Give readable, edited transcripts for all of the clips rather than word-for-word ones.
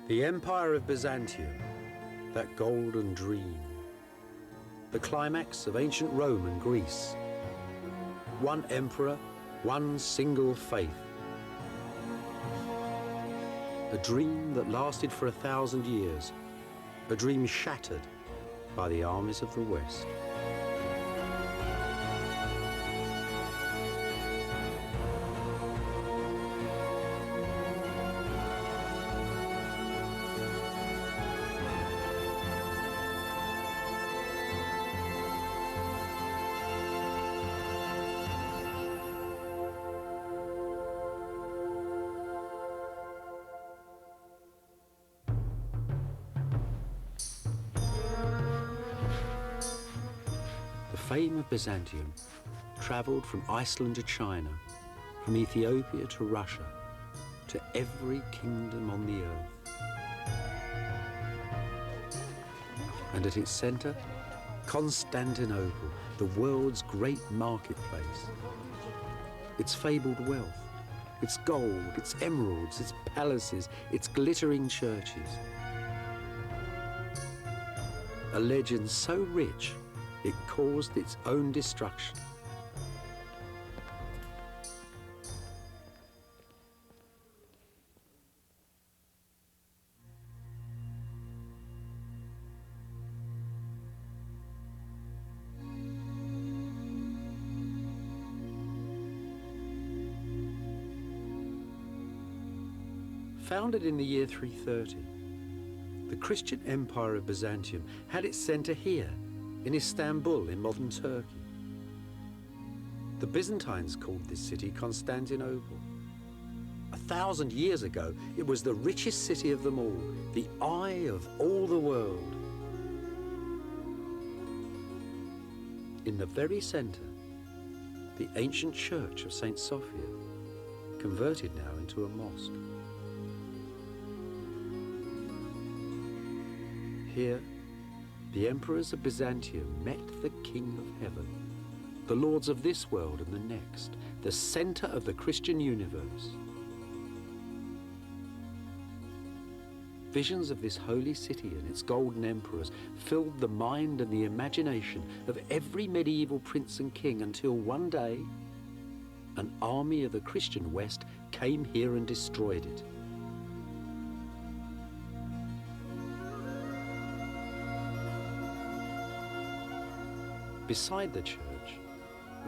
The Empire of Byzantium, that golden dream. The climax of ancient Rome and Greece. One emperor, one single faith. A dream that lasted for 1,000 years. A dream shattered by the armies of the West. The fame of Byzantium travelled from Iceland to China, from Ethiopia to Russia, to every kingdom on the earth. And at its centre, Constantinople, the world's great marketplace. Its fabled wealth, its gold, its emeralds, its palaces, its glittering churches. A legend so rich it caused its own destruction. Founded in the year 330, the Christian Empire of Byzantium had its centre here, in Istanbul, in modern Turkey. The Byzantines called this city Constantinople. 1,000 years ago, it was the richest city of them all, the eye of all the world. In the very centre, the ancient church of St. Sophia, converted now into a mosque. Here, the emperors of Byzantium met the King of Heaven, the lords of this world and the next, the centre of the Christian universe. Visions of this holy city and its golden emperors filled the mind and the imagination of every medieval prince and king until one day, an army of the Christian West came here and destroyed it. Beside the church,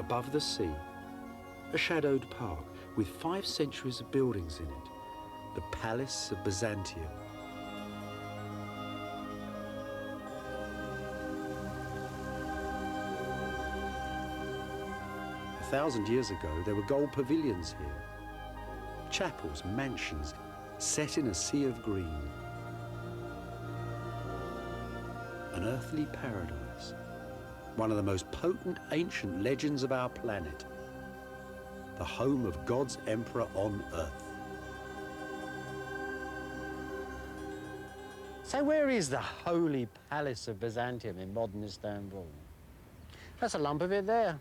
above the sea, a shadowed park with 5 centuries of buildings in it, the Palace of Byzantium. A 1,000 years ago, there were gold pavilions here, chapels, mansions, set in a sea of green. An earthly paradise. One of the most potent ancient legends of our planet, the home of God's emperor on earth. So where is the Holy Palace of Byzantium in modern Istanbul? That's a lump of it there.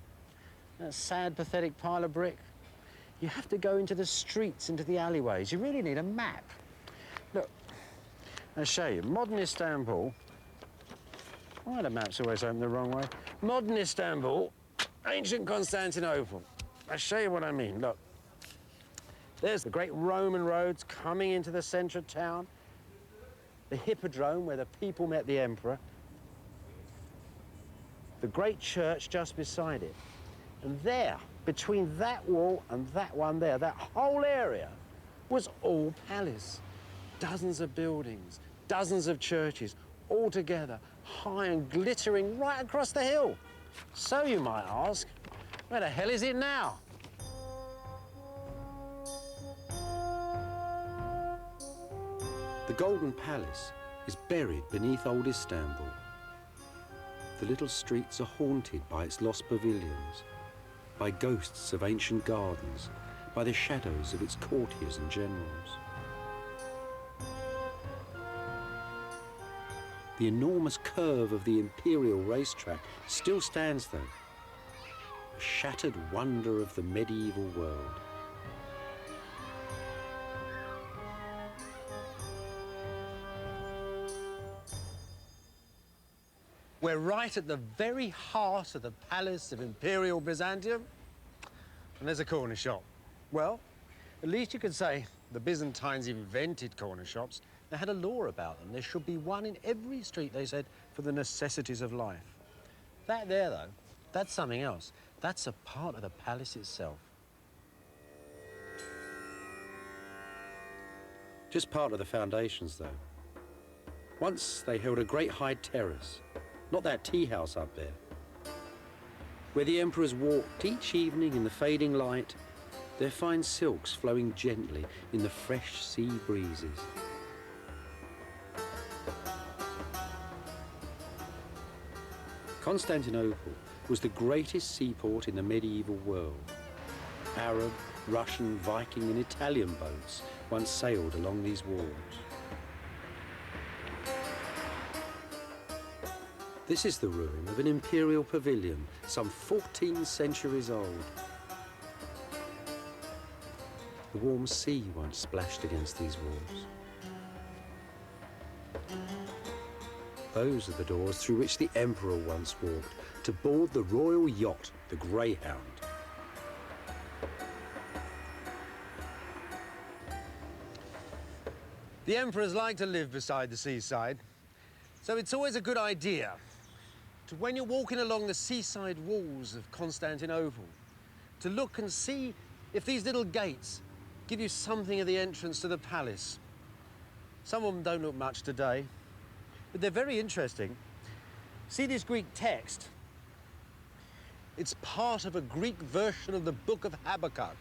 That sad, pathetic pile of brick. You have to go into the streets, into the alleyways. You really need a map. Look, I'll show you. Modern Istanbul. Why the map's always open the wrong way? Modern Istanbul, ancient Constantinople. I'll show you what I mean. Look, there's the great Roman roads coming into the centre of town, the hippodrome where the people met the emperor, the great church just beside it. And there, between that wall and that one there, that whole area was all palace. Dozens of buildings, dozens of churches, all together, high and glittering right across the hill. So you might ask, where the hell is it now? The Golden Palace is buried beneath old Istanbul. The little streets are haunted by its lost pavilions, by ghosts of ancient gardens, by the shadows of its courtiers and generals. The enormous curve of the imperial racetrack still stands though, a shattered wonder of the medieval world. We're right at the very heart of the palace of Imperial Byzantium, and there's a corner shop. Well, at least you could say the Byzantines invented corner shops. They had a law about them. There should be one in every street, they said, for the necessities of life. That there, though, that's something else. That's a part of the palace itself. Just part of the foundations, though. Once they held a great high terrace, not that tea house up there, where the emperors walked each evening in the fading light, their fine silks flowing gently in the fresh sea breezes. Constantinople was the greatest seaport in the medieval world. Arab, Russian, Viking and Italian boats once sailed along these walls. This is the ruin of an imperial pavilion, some 14 centuries old. The warm sea once splashed against these walls. Those are the doors through which the emperor once walked to board the royal yacht, the Greyhound. The emperors like to live beside the seaside, so it's always a good idea to, when you're walking along the seaside walls of Constantinople, to look and see if these little gates give you something of the entrance to the palace. Some of them don't look much today, but they're very interesting. See this Greek text? It's part of a Greek version of the Book of Habakkuk,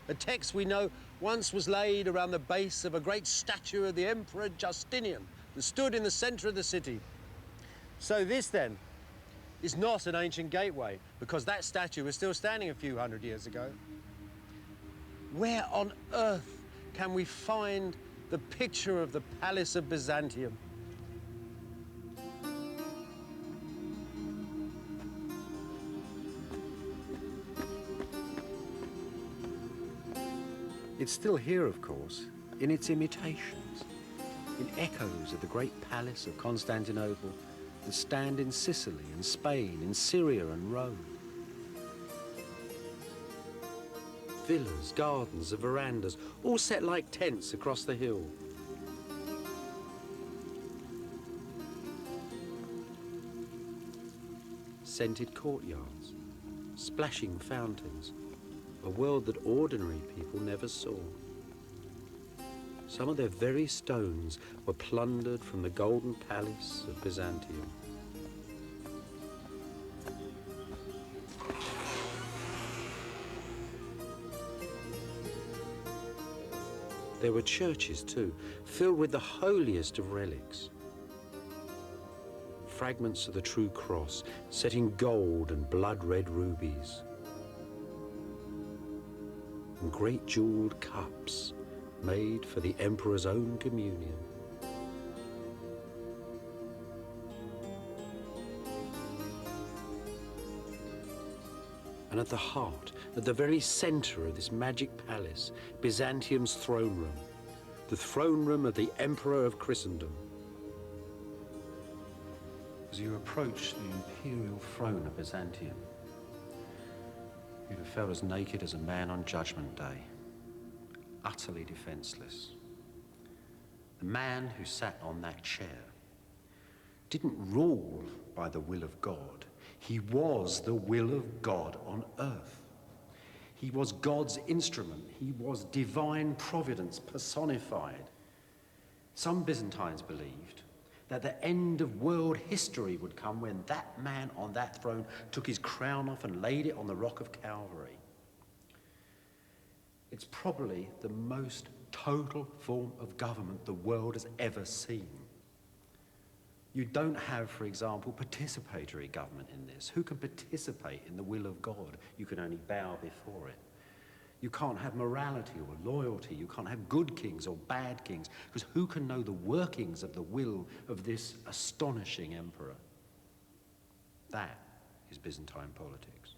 a text we know once was laid around the base of a great statue of the Emperor Justinian that stood in the centre of the city. So this, then, is not an ancient gateway, because that statue was still standing a few hundred years ago. Where on earth can we find the picture of the Palace of Byzantium? It's still here, of course, in its imitations, in echoes of the great palace of Constantinople that stand in Sicily and Spain, in Syria and Rome. Villas, gardens and verandas, all set like tents across the hill. Scented courtyards, splashing fountains, a world that ordinary people never saw. Some of their very stones were plundered from the golden palace of Byzantium. There were churches too, filled with the holiest of relics. Fragments of the true cross set in gold and blood-red rubies. And great jeweled cups made for the emperor's own communion. And at the heart, at the very center of this magic palace, Byzantium's throne room, the throne room of the Emperor of Christendom. As you approach the imperial throne of Byzantium, you'd have felt as naked as a man on Judgment Day, utterly defenseless. The man who sat on that chair didn't rule by the will of God. He was the will of God on earth. He was God's instrument. He was divine providence personified. Some Byzantines believed that the end of world history would come when that man on that throne took his crown off and laid it on the rock of Calvary. It's probably the most total form of government the world has ever seen. You don't have, for example, participatory government in this. Who can participate in the will of God? You can only bow before it. You can't have morality or loyalty. You can't have good kings or bad kings, because who can know the workings of the will of this astonishing emperor? That is Byzantine politics.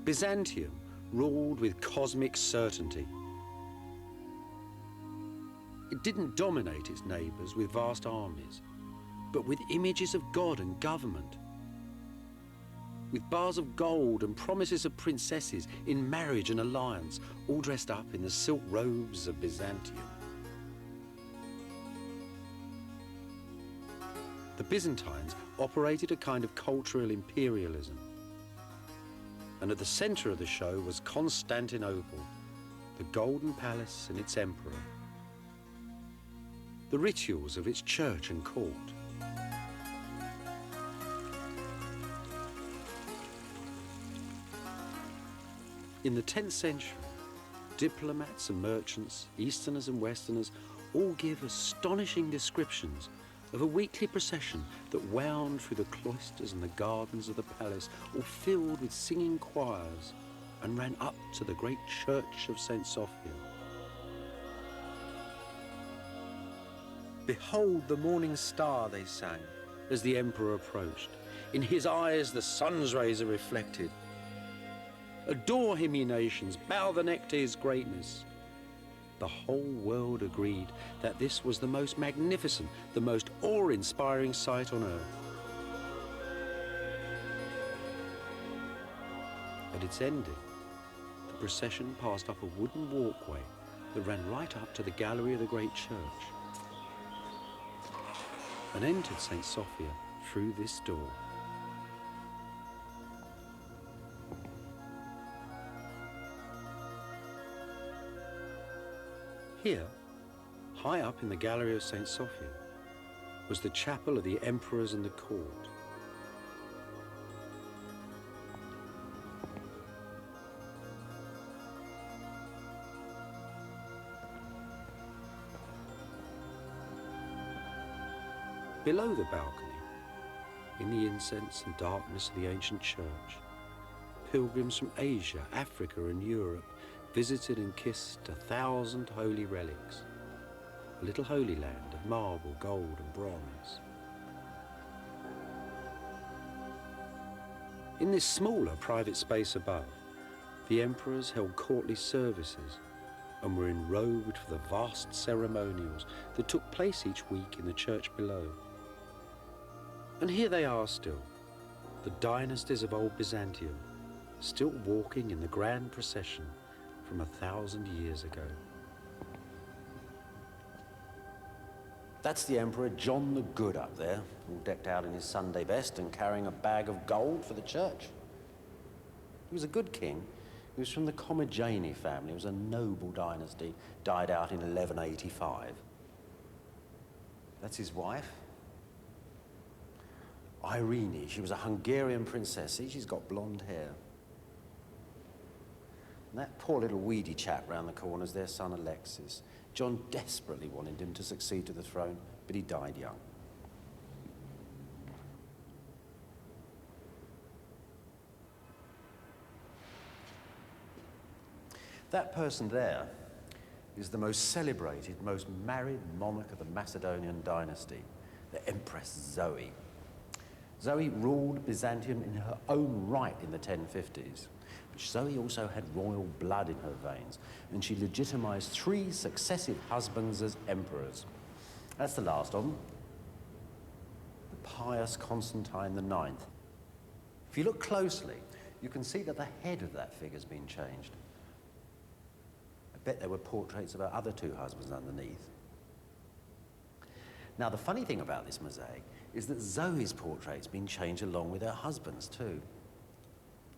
Byzantium ruled with cosmic certainty. It didn't dominate its neighbours with vast armies, but with images of God and government, with bars of gold and promises of princesses in marriage and alliance, all dressed up in the silk robes of Byzantium. The Byzantines operated a kind of cultural imperialism. And at the centre of the show was Constantinople, the Golden Palace and its emperor, the rituals of its church and court. In the 10th century, diplomats and merchants, Easterners and Westerners, all give astonishing descriptions of a weekly procession that wound through the cloisters and the gardens of the palace, all filled with singing choirs, and ran up to the great church of St. Sophia. "Behold the morning star," they sang, as the emperor approached. "In his eyes the sun's rays are reflected. Adore him, ye nations, bow the neck to his greatness." The whole world agreed that this was the most magnificent, the most awe-inspiring sight on earth. At its ending, the procession passed up a wooden walkway that ran right up to the gallery of the great church and entered St. Sophia through this door. Here, high up in the gallery of St. Sophia, was the chapel of the emperors and the court. Below the balcony, in the incense and darkness of the ancient church, pilgrims from Asia, Africa and Europe visited and kissed 1,000 holy relics, a little holy land of marble, gold and bronze. In this smaller private space above, the emperors held courtly services and were enrobed for the vast ceremonials that took place each week in the church below. And here they are still, the dynasties of old Byzantium, still walking in the grand procession from 1,000 years ago. That's the Emperor John the Good up there, all decked out in his Sunday best and carrying a bag of gold for the church. He was a good king. He was from the Commagene family. It was a noble dynasty, died out in 1185. That's his wife, Irene. She was a Hungarian princess. See, she's got blonde hair. And that poor little weedy chap round the corner is their son Alexis. John desperately wanted him to succeed to the throne, but he died young. That person there is the most celebrated, most married monarch of the Macedonian dynasty, the Empress Zoe. Zoe ruled Byzantium in her own right in the 1050s. But Zoe also had royal blood in her veins, and she legitimized 3 successive husbands as emperors. That's the last of them, the pious Constantine IX. If you look closely, you can see that the head of that figure's been changed. I bet there were portraits of her other 2 husbands underneath. Now, the funny thing about this mosaic is that Zoe's portrait's been changed along with her husband's too.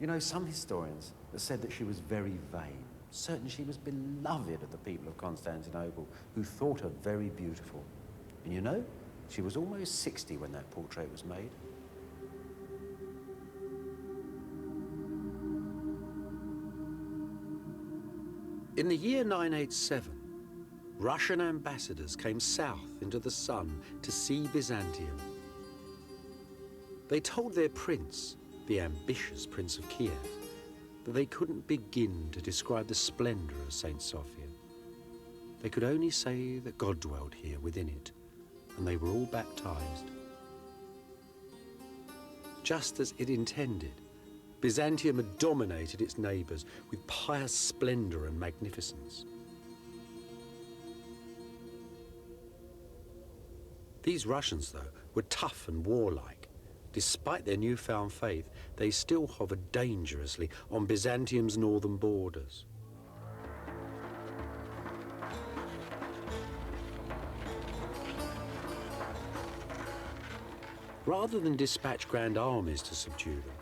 You know, some historians have said that she was very vain, certain she was beloved of the people of Constantinople, who thought her very beautiful. And you know, she was almost 60 when that portrait was made. In the year 987, Russian ambassadors came south into the sun to see Byzantium. They told their prince, the ambitious Prince of Kiev, that they couldn't begin to describe the splendor of St. Sophia. They could only say that God dwelt here within it, and they were all baptized. Just as it intended, Byzantium had dominated its neighbours with pious splendour and magnificence. These Russians, though, were tough and warlike. Despite their newfound faith, they still hovered dangerously on Byzantium's northern borders. Rather than dispatch grand armies to subdue them,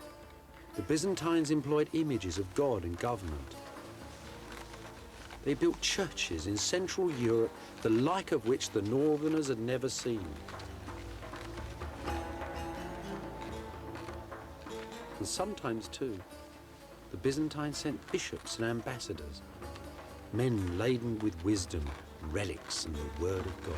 the Byzantines employed images of God and government. They built churches in Central Europe, the like of which the Northerners had never seen. And sometimes, too, the Byzantines sent bishops and ambassadors, men laden with wisdom, relics, and the word of God.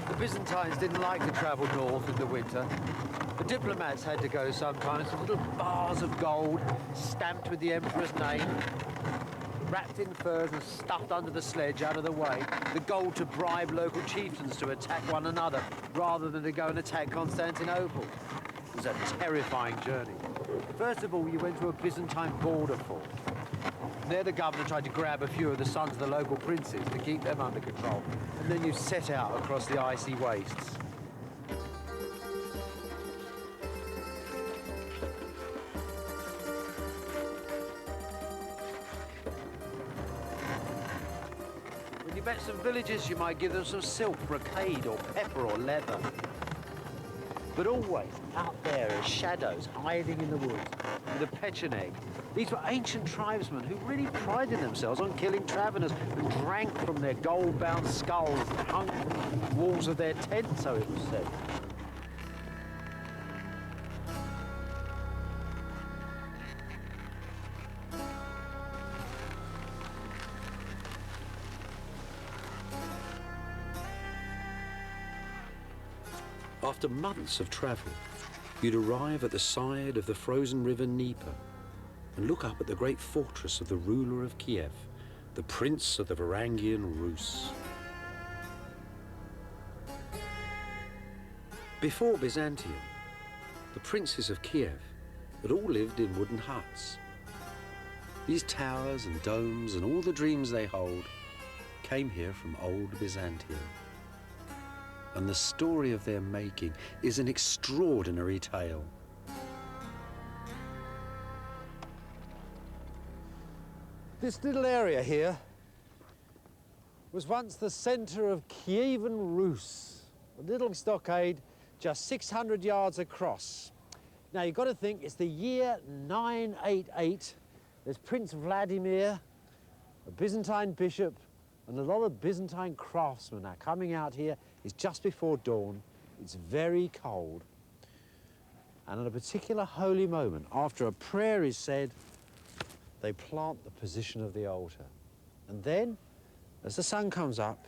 The Byzantines didn't like to travel north in the winter. The diplomats had to go sometimes with little bars of gold stamped with the emperor's name, wrapped in furs and stuffed under the sledge out of the way. The gold to bribe local chieftains to attack one another rather than to go and attack Constantinople. It was a terrifying journey. First of all, you went to a Byzantine border fort. There the governor tried to grab a few of the sons of the local princes to keep them under control. And then you set out across the icy wastes. When you met some villagers, you might give them some silk, brocade, or pepper, or leather. But always out there as shadows hiding in the woods with a pecheneg. These were ancient tribesmen who really prided themselves on killing travellers and drank from their gold-bound skulls that hung from the walls of their tents, so it was said. After months of travel, you'd arrive at the side of the frozen river Dnieper and look up at the great fortress of the ruler of Kiev, the prince of the Varangian Rus. Before Byzantium, the princes of Kiev had all lived in wooden huts. These towers and domes and all the dreams they hold came here from old Byzantium. And the story of their making is an extraordinary tale. This little area here was once the centre of Kievan Rus, a little stockade just 600 yards across. Now you've got to think it's the year 988. There's Prince Vladimir, a Byzantine bishop, and a lot of Byzantine craftsmen are coming out here. It's just before dawn. It's very cold. And at a particular holy moment, after a prayer is said, they plant the position of the altar. And then, as the sun comes up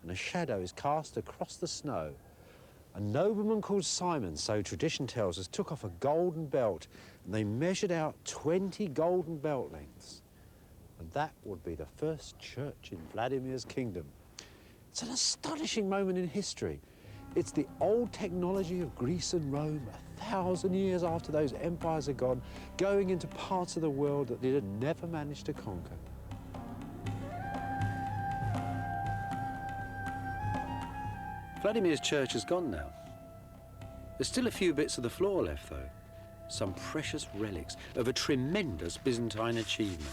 and a shadow is cast across the snow, a nobleman called Simon, so tradition tells us, took off a golden belt and they measured out 20 golden belt lengths. And that would be the first church in Vladimir's kingdom. It's an astonishing moment in history. It's the old technology of Greece and Rome, 1,000 years after those empires are gone, going into parts of the world that they had never managed to conquer. Vladimir's church is gone now. There's still a few bits of the floor left, though. Some precious relics of a tremendous Byzantine achievement.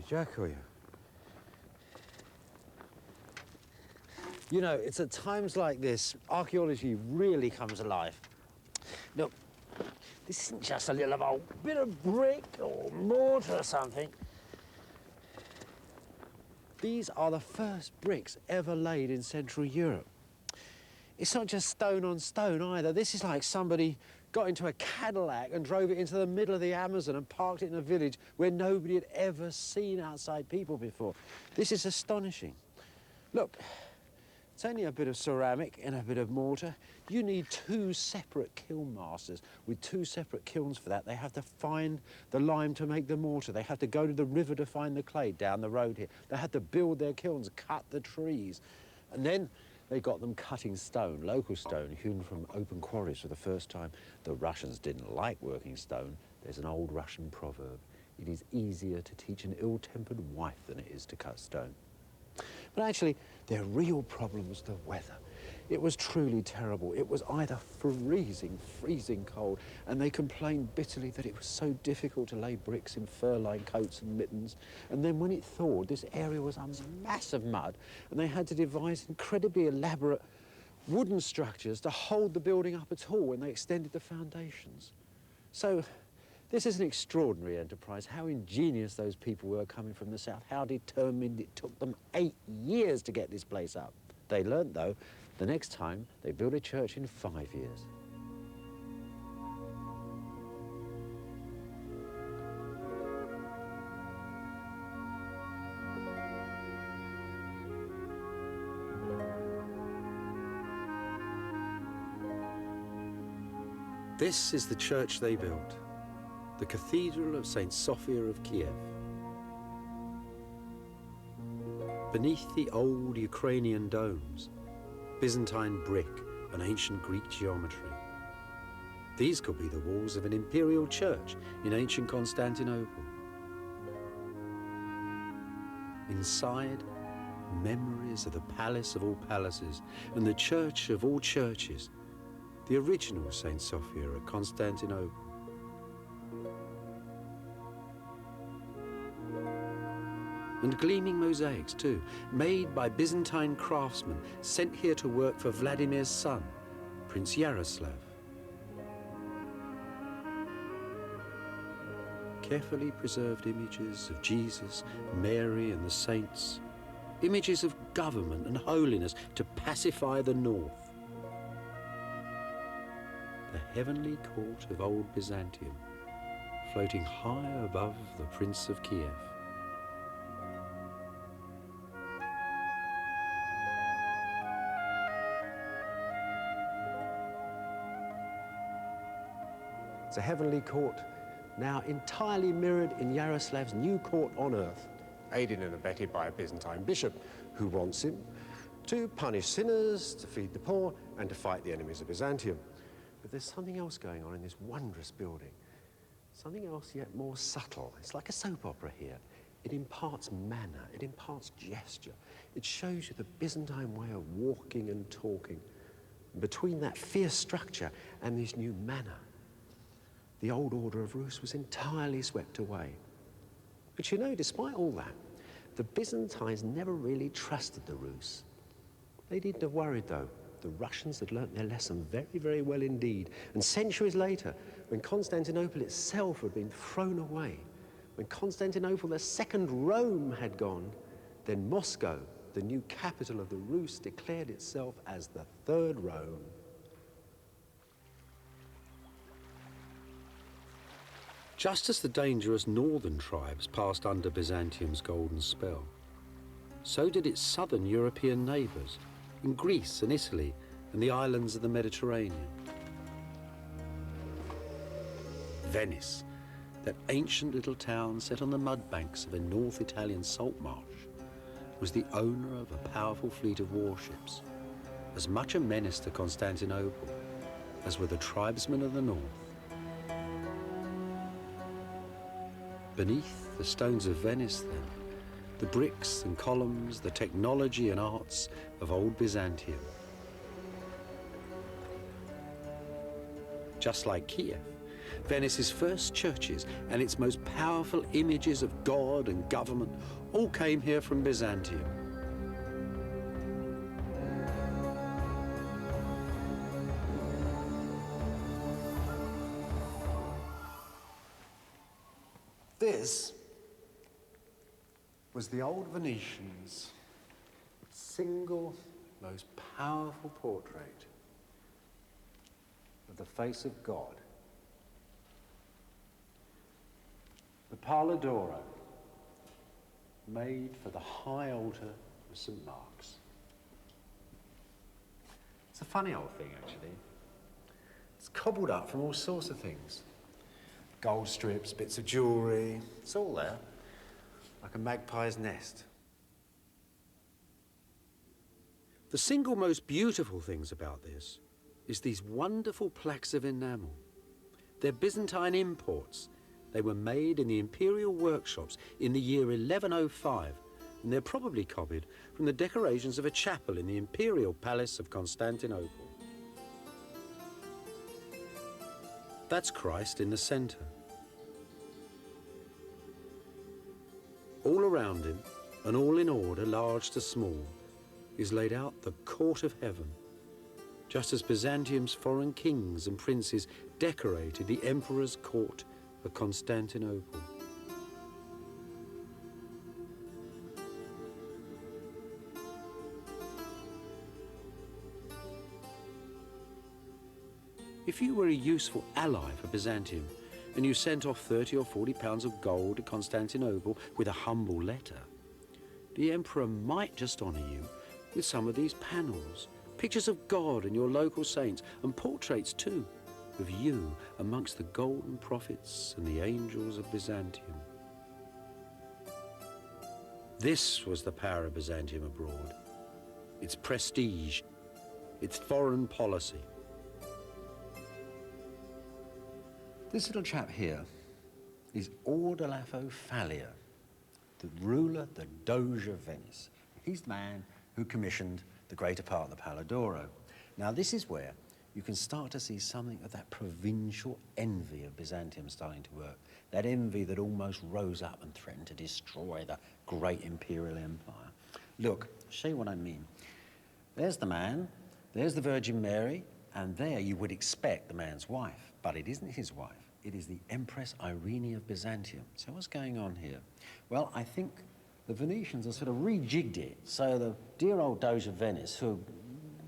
Dziękuję. You know, it's at times like this, archaeology really comes alive. Look, this isn't just a little old bit of brick or mortar or something. These are the first bricks ever laid in Central Europe. It's not just stone on stone either. This is like somebody got into a Cadillac and drove it into the middle of the Amazon and parked it in a village where nobody had ever seen outside people before. This is astonishing. Look, it's only a bit of ceramic and a bit of mortar. You need two separate kiln masters with two separate kilns for that. They have to find the lime to make the mortar. They have to go to the river to find the clay down the road here. They had to build their kilns, cut the trees. And then they got them cutting stone, local stone, hewn from open quarries for the first time. The Russians didn't like working stone. There's an old Russian proverb. It is easier to teach an ill-tempered wife than it is to cut stone. But actually, their real problem was the weather. It was truly terrible. It was either freezing cold, and they complained bitterly that it was so difficult to lay bricks in fur-lined coats and mittens. And then when it thawed, this area was a mass of mud, and they had to devise incredibly elaborate wooden structures to hold the building up at all when they extended the foundations. So this is an extraordinary enterprise. How ingenious those people were coming from the south, how determined. It took them 8 years to get this place up. They learnt, though, the next time they built a church in 5 years. This is the church they built, the Cathedral of St. Sophia of Kiev. Beneath the old Ukrainian domes, Byzantine brick and ancient Greek geometry. These could be the walls of an imperial church in ancient Constantinople. Inside, memories of the palace of all palaces and the church of all churches, the original St. Sophia at Constantinople. And gleaming mosaics too, made by Byzantine craftsmen sent here to work for Vladimir's son, Prince Yaroslav. Carefully preserved images of Jesus, Mary and the saints, images of government and holiness to pacify the north. The heavenly court of old Byzantium, floating high above the Prince of Kiev. It's a heavenly court, now entirely mirrored in Yaroslav's new court on earth, aided and abetted by a Byzantine bishop who wants him to punish sinners, to feed the poor, and to fight the enemies of Byzantium. But there's something else going on in this wondrous building, something else yet more subtle. It's like a soap opera here. It imparts manner, it imparts gesture. It shows you the Byzantine way of walking and talking. Between that fierce structure and this new manner, the old order of Rus was entirely swept away. But you know, despite all that, the Byzantines never really trusted the Rus. They needn't have worried, though. The Russians had learnt their lesson very, very well indeed. And centuries later, when Constantinople itself had been thrown away, when Constantinople, the second Rome, had gone, then Moscow, the new capital of the Rus, declared itself as the third Rome. Just as the dangerous northern tribes passed under Byzantium's golden spell, so did its southern European neighbours in Greece and Italy and the islands of the Mediterranean. Venice, that ancient little town set on the mud banks of a North Italian salt marsh, was the owner of a powerful fleet of warships, as much a menace to Constantinople as were the tribesmen of the north. Beneath the stones of Venice, then, the bricks and columns, the technology and arts of old Byzantium. Just like Kiev, Venice's first churches and its most powerful images of God and government all came here from Byzantium. This was the old Venetians' single most powerful portrait of the face of God. The Pala d'Oro, made for the high altar of St. Mark's. It's a funny old thing, actually. It's cobbled up from all sorts of things. Gold strips, bits of jewellery, it's all there, like a magpie's nest. The single most beautiful things about this is these wonderful plaques of enamel. They're Byzantine imports. They were made in the imperial workshops in the year 1105, and they're probably copied from the decorations of a chapel in the imperial palace of Constantinople. That's Christ in the centre. All around him, and all in order, large to small, is laid out the court of heaven, just as Byzantium's foreign kings and princes decorated the emperor's court of Constantinople. If you were a useful ally for Byzantium, and you sent off 30 or 40 pounds of gold to Constantinople with a humble letter, the emperor might just honour you with some of these panels, pictures of God and your local saints, and portraits too of you amongst the golden prophets and the angels of Byzantium. This was the power of Byzantium abroad, its prestige, its foreign policy. This little chap here is Ordolafo Fallia, the ruler, the Doge of Venice. He's the man who commissioned the greater part of the Pala d'Oro. Now this is where you can start to see something of that provincial envy of Byzantium starting to work. That envy that almost rose up and threatened to destroy the great imperial empire. Look, I'll show you what I mean. There's the man, there's the Virgin Mary, and there you would expect the man's wife, but it isn't his wife. It is the Empress Irene of Byzantium. So what's going on here? Well, I think the Venetians have sort of rejigged it. So the dear old Doge of Venice, who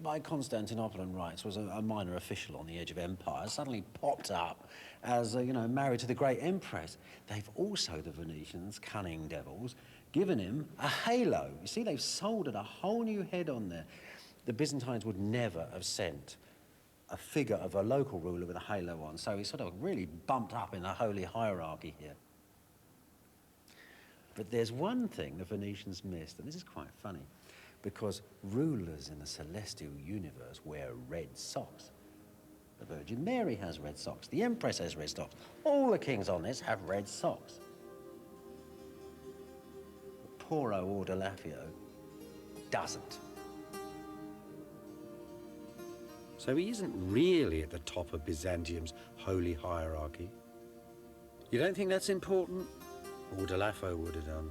by Constantinopolitan rights was a minor official on the edge of empire, suddenly popped up as, married to the great empress. They've also, the Venetians, cunning devils, given him a halo. You see, they've soldered a whole new head on there. The Byzantines would never have sent a figure of a local ruler with a halo on, so he's sort of really bumped up in the holy hierarchy here. But there's one thing the Venetians missed, and this is quite funny, because rulers in the celestial universe wear red socks. The Virgin Mary has red socks, the Empress has red socks, all the kings on this have red socks. But poor old Ordolafio doesn't. So he isn't really at the top of Byzantium's holy hierarchy. You don't think that's important? Ordolafo would have done.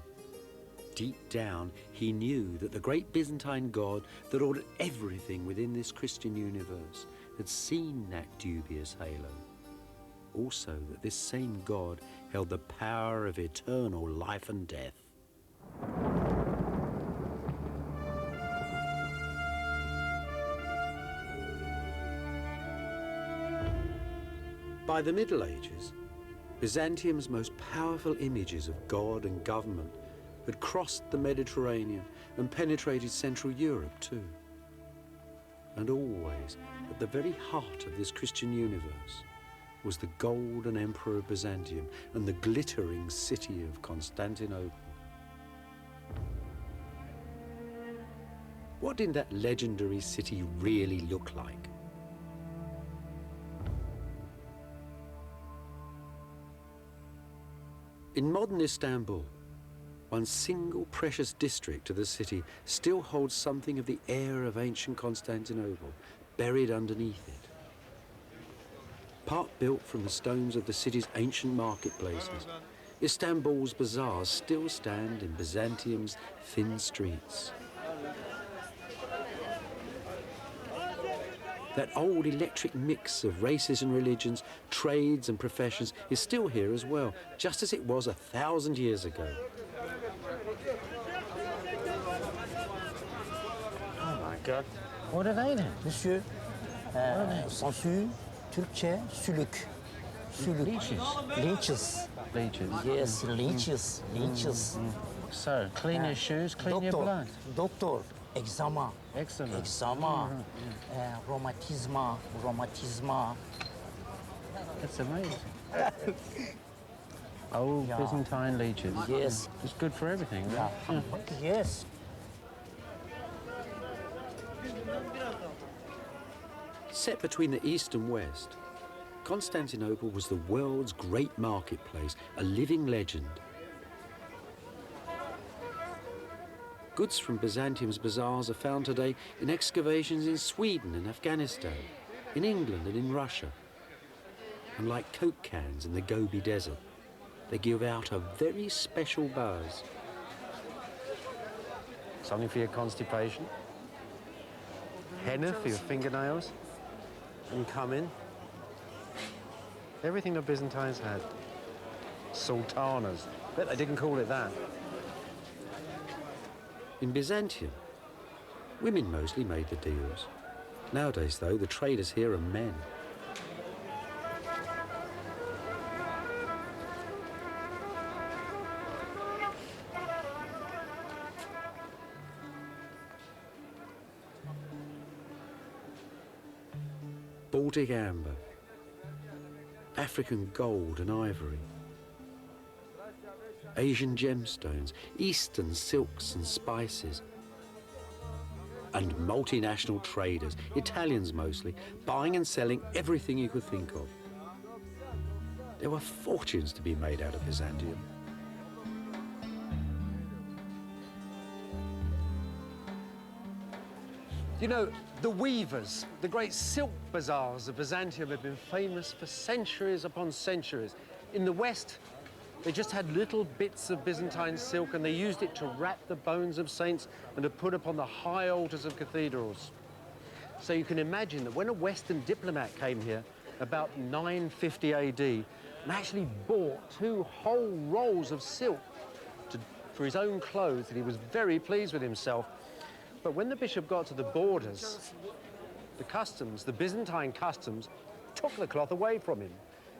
Deep down, he knew that the great Byzantine God that ordered everything within this Christian universe had seen that dubious halo. Also that this same God held the power of eternal life and death. By the Middle Ages, Byzantium's most powerful images of God and government had crossed the Mediterranean and penetrated Central Europe too. And always, at the very heart of this Christian universe, was the golden emperor of Byzantium and the glittering city of Constantinople. What did that legendary city really look like? In modern Istanbul, one single precious district of the city still holds something of the air of ancient Constantinople buried underneath it. Part built from the stones of the city's ancient marketplaces, Istanbul's bazaars still stand in Byzantium's thin streets. That old electric mix of races and religions, trades and professions is still here as well, just as it was 1,000 years ago. Oh my God. What are they then? Monsieur, censure, Türkçe sülük. Sülük. Leeches. Leeches. Leeches. Yes, leeches. Leeches. So, clean your shoes, clean your blood. Doktor, eczema. Eczema. Eczema. Romatizma. Romatizma. That's amazing. Old Yeah. Byzantine leeches. Yes. It's good for everything, right? Yeah. Yes. Set between the East and West, Constantinople was the world's great marketplace, a living legend. Goods from Byzantium's bazaars are found today in excavations in Sweden and Afghanistan, in England and in Russia. And like Coke cans in the Gobi Desert, they give out a very special buzz. Something for your constipation. Henna for your fingernails. And cumin. Everything the Byzantines had. Sultanas. Bet they didn't call it that. In Byzantium, women mostly made the deals. Nowadays, though, the traders here are men. Baltic amber, African gold and ivory, Asian gemstones, Eastern silks and spices, and multinational traders, Italians mostly, buying and selling everything you could think of. There were fortunes to be made out of Byzantium. You know, the weavers, the great silk bazaars of Byzantium have been famous for centuries upon centuries. In the West, they just had little bits of Byzantine silk and they used it to wrap the bones of saints and to put upon the high altars of cathedrals. So you can imagine that when a Western diplomat came here about 950 AD and actually bought 2 whole rolls of silk for his own clothes, and he was very pleased with himself. But when the bishop got to the borders, the Byzantine customs, took the cloth away from him.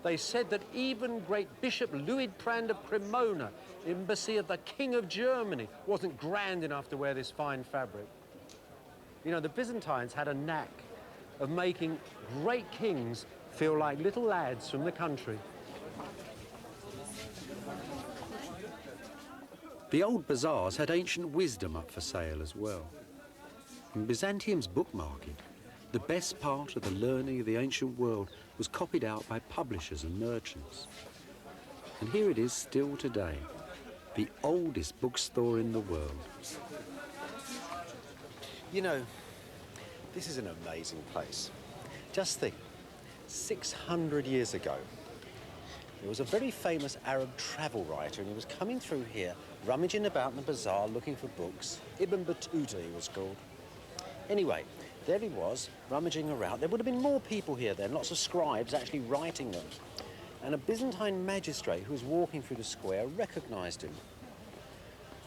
They said that even great Bishop Luidprand of Cremona, embassy of the King of Germany, wasn't grand enough to wear this fine fabric. You know, the Byzantines had a knack of making great kings feel like little lads from the country. The old bazaars had ancient wisdom up for sale as well. In Byzantium's book market, the best part of the learning of the ancient world was copied out by publishers and merchants. And here it is still today, the oldest bookstore in the world. You know, this is an amazing place. Just think, 600 years ago, there was a very famous Arab travel writer, and he was coming through here, rummaging about in the bazaar looking for books. Ibn Battuta, he was called. Anyway, there he was, rummaging around. There would have been more people here then, lots of scribes actually writing them. And a Byzantine magistrate who was walking through the square recognised him.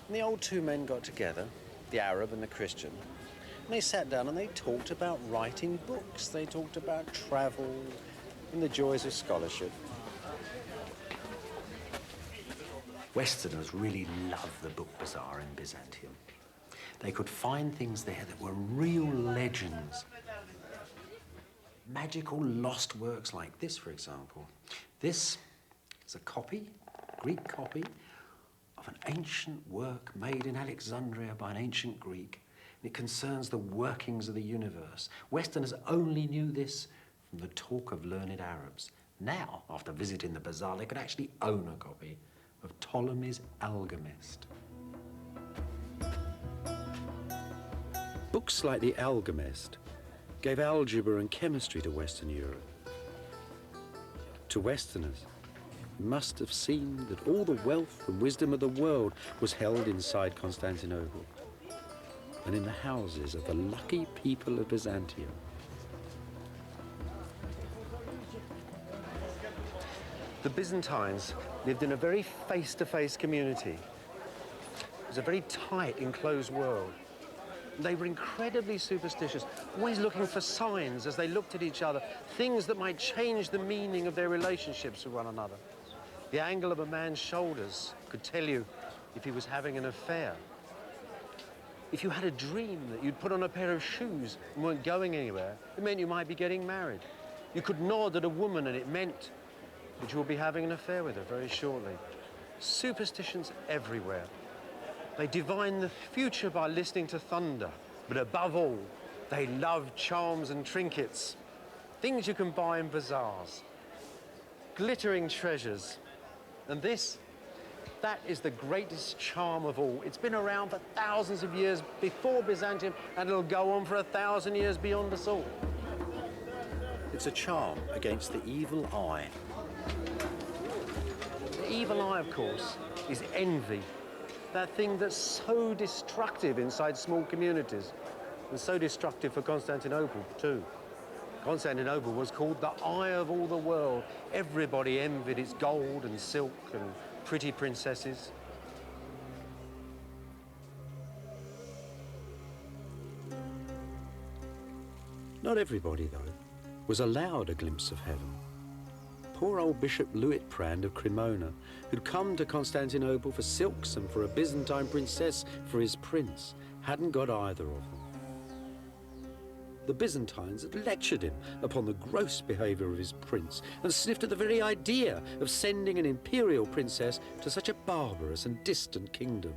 And the old 2 men got together, the Arab and the Christian, and they sat down and they talked about writing books. They talked about travel and the joys of scholarship. Westerners really loved the book bazaar in Byzantium. They could find things there that were real legends. Magical lost works like this, for example. This is a copy, Greek copy, of an ancient work made in Alexandria by an ancient Greek. And it concerns the workings of the universe. Westerners only knew this from the talk of learned Arabs. Now, after visiting the bazaar, they could actually own a copy of Ptolemy's Alchemist. Books like the Alchemist gave algebra and chemistry to Western Europe. To Westerners, it must have seemed that all the wealth and wisdom of the world was held inside Constantinople and in the houses of the lucky people of Byzantium. The Byzantines lived in a very face-to-face community. It was a very tight, enclosed world. They were incredibly superstitious, always looking for signs as they looked at each other, things that might change the meaning of their relationships with one another. The angle of a man's shoulders could tell you if he was having an affair. If you had a dream that you'd put on a pair of shoes and weren't going anywhere, it meant you might be getting married. You could nod at a woman and it meant that you would be having an affair with her very shortly. Superstitions everywhere. They divine the future by listening to thunder, but above all, they love charms and trinkets, things you can buy in bazaars, glittering treasures. And this, that is the greatest charm of all. It's been around for thousands of years before Byzantium, and it'll go on for 1,000 years beyond us all. It's a charm against the evil eye. The evil eye, of course, is envy. That thing that's so destructive inside small communities, and so destructive for Constantinople, too. Constantinople was called the eye of all the world. Everybody envied its gold and silk and pretty princesses. Not everybody, though, was allowed a glimpse of heaven. Poor old Bishop Luitprand of Cremona, who'd come to Constantinople for silks and for a Byzantine princess for his prince, hadn't got either of them. The Byzantines had lectured him upon the gross behaviour of his prince and sniffed at the very idea of sending an imperial princess to such a barbarous and distant kingdom.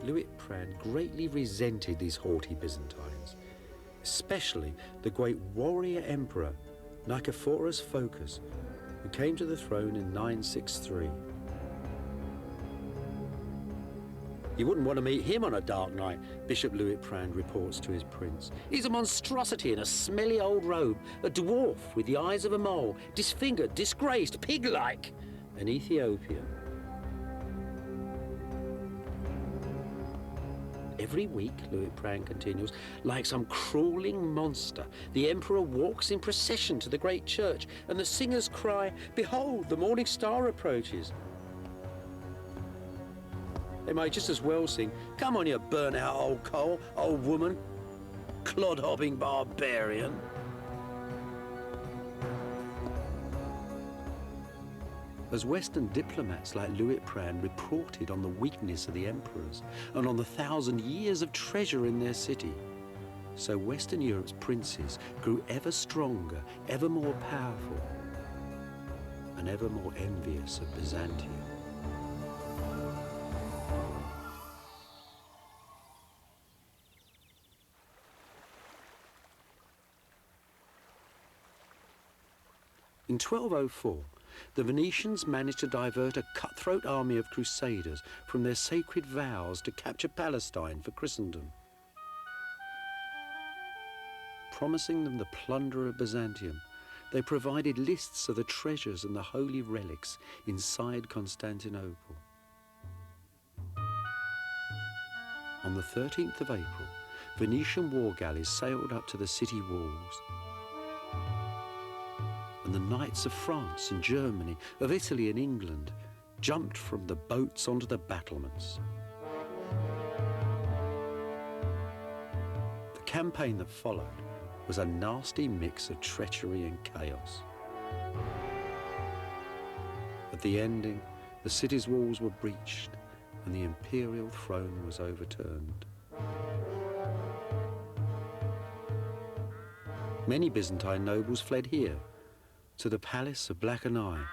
Luitprand greatly resented these haughty Byzantines, especially the great warrior emperor Nicephorus Phocas, who came to the throne in 963. You wouldn't want to meet him on a dark night, Bishop Luitprand reports to his prince. He's a monstrosity in a smelly old robe, a dwarf with the eyes of a mole, disfigured, disgraced, pig-like, an Ethiopian. Every week, Luitprand continues, like some crawling monster, the emperor walks in procession to the great church, and the singers cry, "Behold, the morning star approaches." They might just as well sing, "Come on, you burnt-out old coal, old woman, clod-hopping barbarian." As Western diplomats like Luitprand reported on the weakness of the emperors and on the 1,000 years of treasure in their city, so Western Europe's princes grew ever stronger, ever more powerful, and ever more envious of Byzantium. In 1204, the Venetians managed to divert a cutthroat army of crusaders from their sacred vows to capture Palestine for Christendom. Promising them the plunder of Byzantium, they provided lists of the treasures and the holy relics inside Constantinople. On the 13th of April, Venetian war galleys sailed up to the city walls. And the knights of France and Germany, of Italy and England, jumped from the boats onto the battlements. The campaign that followed was a nasty mix of treachery and chaos. At the ending, the city's walls were breached and the imperial throne was overturned. Many Byzantine nobles fled here, to the palace of Black Eye,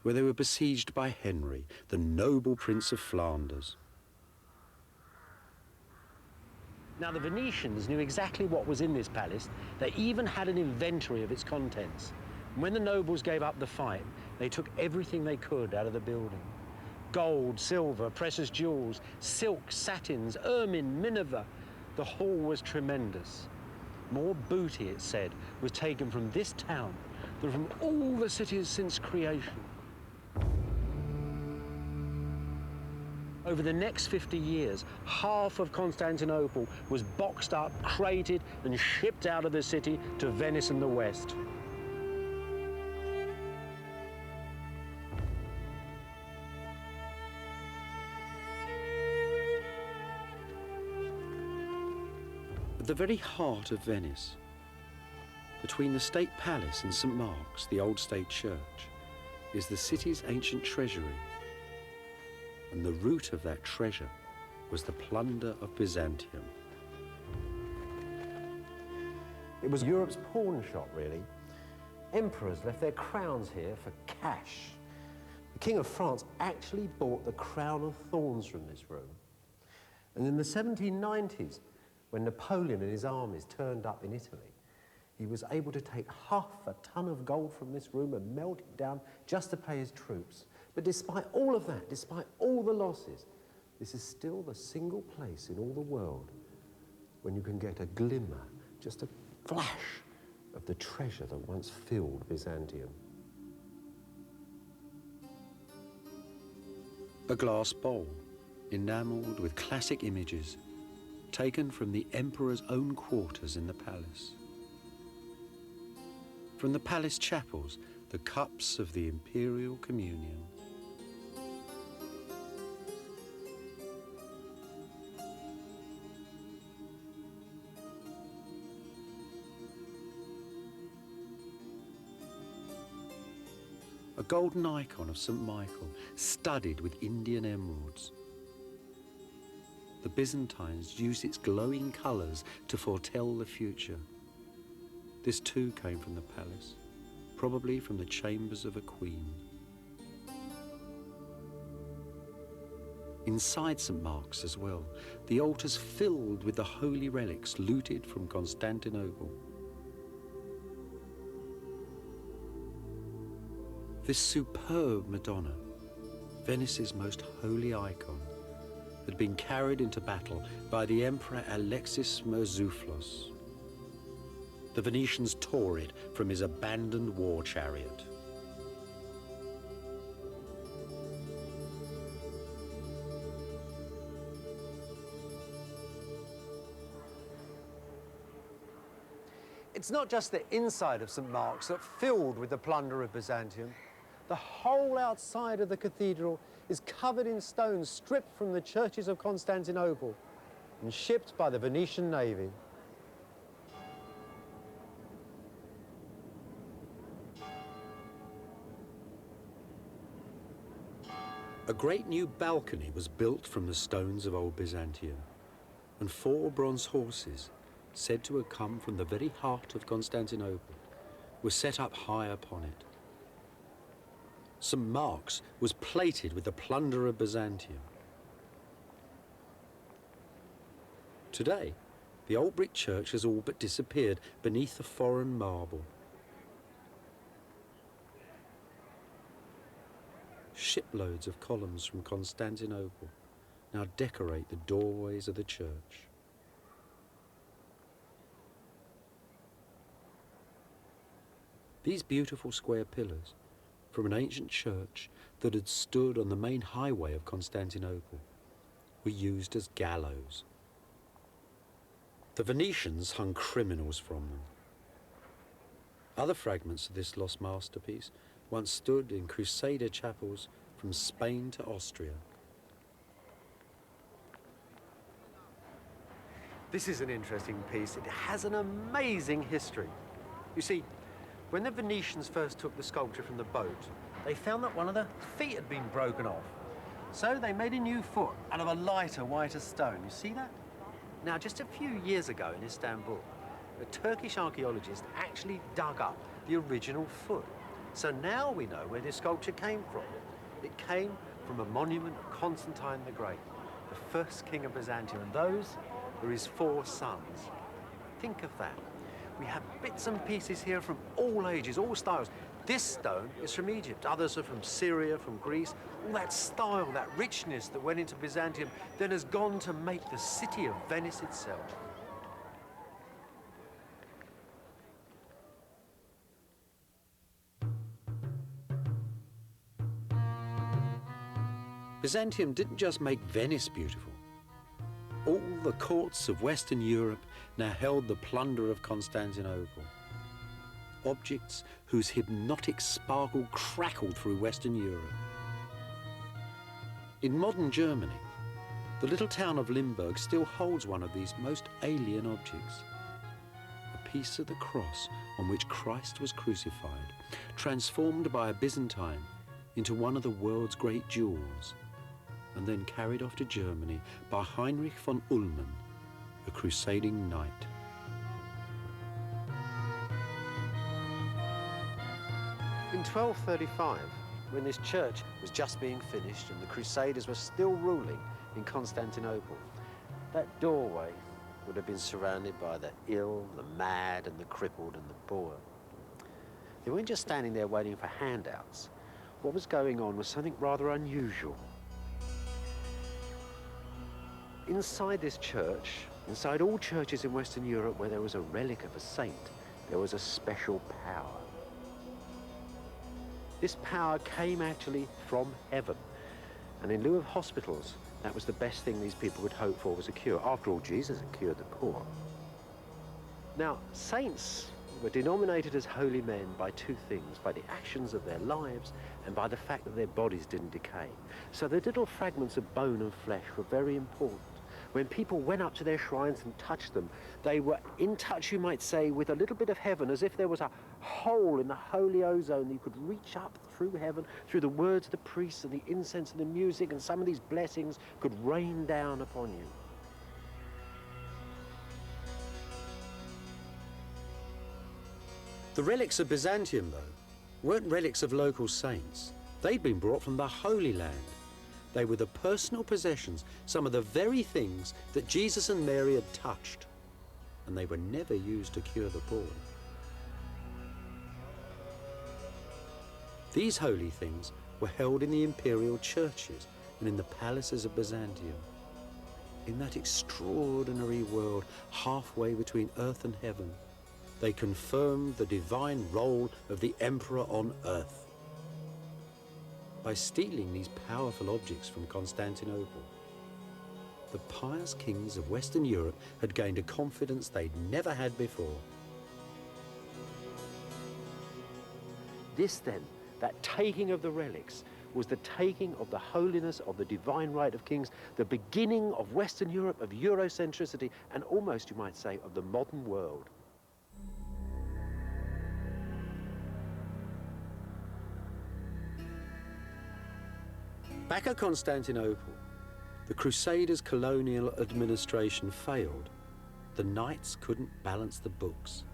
where they were besieged by Henry, the noble Prince of Flanders. Now, the Venetians knew exactly what was in this palace. They even had an inventory of its contents. And when the nobles gave up the fight, they took everything they could out of the building. Gold, silver, precious jewels, silk, satins, ermine, minerva. The haul was tremendous. More booty, it said, was taken from this town than from all the cities since creation. Over the next 50 years, half of Constantinople was boxed up, crated, and shipped out of the city to Venice and the West. At the very heart of Venice, between the State Palace and St. Mark's, the old state church, is the city's ancient treasury. And the root of that treasure was the plunder of Byzantium. It was Europe's pawn shop, really. Emperors left their crowns here for cash. The King of France actually bought the crown of thorns from this room. And in the 1790s, when Napoleon and his armies turned up in Italy, he was able to take half a ton of gold from this room and melt it down just to pay his troops. But despite all of that, despite all the losses, this is still the single place in all the world when you can get a glimmer, just a flash of the treasure that once filled Byzantium. A glass bowl, enamelled with classic images, taken from the emperor's own quarters in the palace. From the palace chapels, the cups of the imperial communion. A golden icon of St. Michael, studded with Indian emeralds. The Byzantines used its glowing colours to foretell the future. This too came from the palace, probably from the chambers of a queen. Inside St. Mark's as well, the altars filled with the holy relics looted from Constantinople. This superb Madonna, Venice's most holy icon, had been carried into battle by the Emperor Alexis Murtzouphlos. The Venetians tore it from his abandoned war chariot. It's not just the inside of St. Mark's that filled with the plunder of Byzantium. The whole outside of the cathedral is covered in stones stripped from the churches of Constantinople and shipped by the Venetian navy. A great new balcony was built from the stones of old Byzantium, and 4 bronze horses, said to have come from the very heart of Constantinople, were set up high upon it. St. Mark's was plated with the plunder of Byzantium. Today, the old brick church has all but disappeared beneath the foreign marble. Shiploads of columns from Constantinople now decorate the doorways of the church. These beautiful square pillars from an ancient church that had stood on the main highway of Constantinople were used as gallows. The Venetians hung criminals from them. Other fragments of this lost masterpiece once stood in Crusader chapels from Spain to Austria. This is an interesting piece. It has an amazing history. You see, when the Venetians first took the sculpture from the boat, they found that one of the feet had been broken off. So they made a new foot out of a lighter, whiter stone. You see that? Now, just a few years ago in Istanbul, a Turkish archaeologist actually dug up the original foot. So now we know where this sculpture came from. It came from a monument of Constantine the Great, the first king of Byzantium, and those are his 4 sons. Think of that. We have bits and pieces here from all ages, all styles. This stone is from Egypt, others are from Syria, from Greece. All that style, that richness that went into Byzantium then has gone to make the city of Venice itself. Byzantium didn't just make Venice beautiful. All the courts of Western Europe now held the plunder of Constantinople. Objects whose hypnotic sparkle crackled through Western Europe. In modern Germany, The little town of Limburg still holds one of these most alien objects. A piece of the cross on which Christ was crucified, transformed by a Byzantine into one of the world's great jewels, and then carried off to Germany by Heinrich von Ullmann, a crusading knight. In 1235, when this church was just being finished and the Crusaders were still ruling in Constantinople, that doorway would have been surrounded by the ill, the mad, and the crippled and the poor. They weren't just standing there waiting for handouts. What was going on was something rather unusual. Inside this church, inside all churches in Western Europe where there was a relic of a saint, there was a special power. This power came actually from heaven. And in lieu of hospitals, that was the best thing these people would hope for, was a cure. After all, Jesus had cured the poor. Now, saints were denominated as holy men by two things: by the actions of their lives and by the fact that their bodies didn't decay. So the little fragments of bone and flesh were very important. When people went up to their shrines and touched them, they were in touch, you might say, with a little bit of heaven, as if there was a hole in the holy ozone that you could reach up through heaven, through the words of the priests and the incense and the music, and some of these blessings could rain down upon you. The relics of Byzantium, though, weren't relics of local saints. They'd been brought from the Holy Land. They were the personal possessions, some of the very things that Jesus and Mary had touched, and they were never used to cure the poor. These holy things were held in the imperial churches and in the palaces of Byzantium. In that extraordinary world halfway between earth and heaven, they confirmed the divine role of the emperor on earth. By stealing these powerful objects from Constantinople, the pious kings of Western Europe had gained a confidence they'd never had before. This then, that taking of the relics, was the taking of the holiness of the divine right of kings, the beginning of Western Europe, of Eurocentricity, and almost, you might say, of the modern world. Back at Constantinople, the Crusaders' colonial administration failed. The knights couldn't balance the books.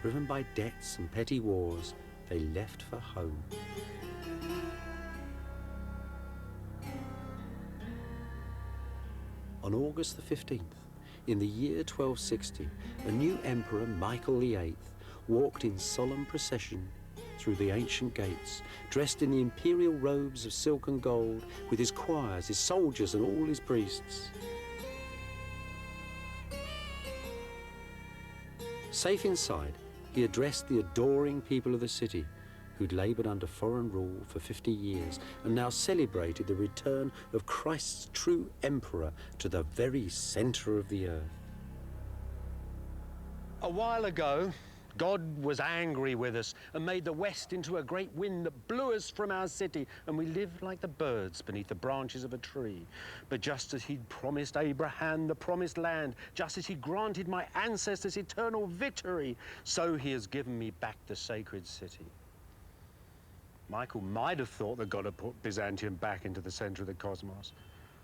Driven by debts and petty wars, they left for home. On August the 15th, in the year 1260, a new emperor, Michael VIII, walked in solemn procession through the ancient gates, dressed in the imperial robes of silk and gold, with his choirs, his soldiers, and all his priests. Safe inside, he addressed the adoring people of the city, who'd laboured under foreign rule for 50 years and now celebrated the return of Christ's true emperor to the very centre of the earth. A while ago, God was angry with us and made the west into a great wind that blew us from our city, and we lived like the birds beneath the branches of a tree. But just as he'd promised Abraham the promised land, just as he granted my ancestors eternal victory, so he has given me back the sacred city. Michael might have thought that God had put Byzantium back into the center of the cosmos.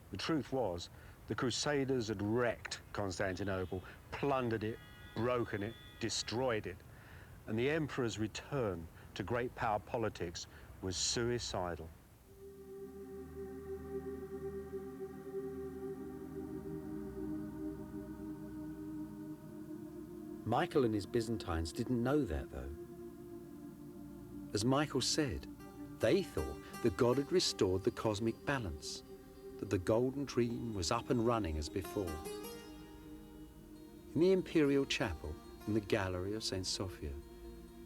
The truth was, the Crusaders had wrecked Constantinople, plundered it, broken it, destroyed it, and the emperor's return to great power politics was suicidal. Michael and his Byzantines didn't know that, though. As Michael said, they thought that God had restored the cosmic balance, that the golden dream was up and running as before. In the imperial chapel, in the gallery of St. Sophia,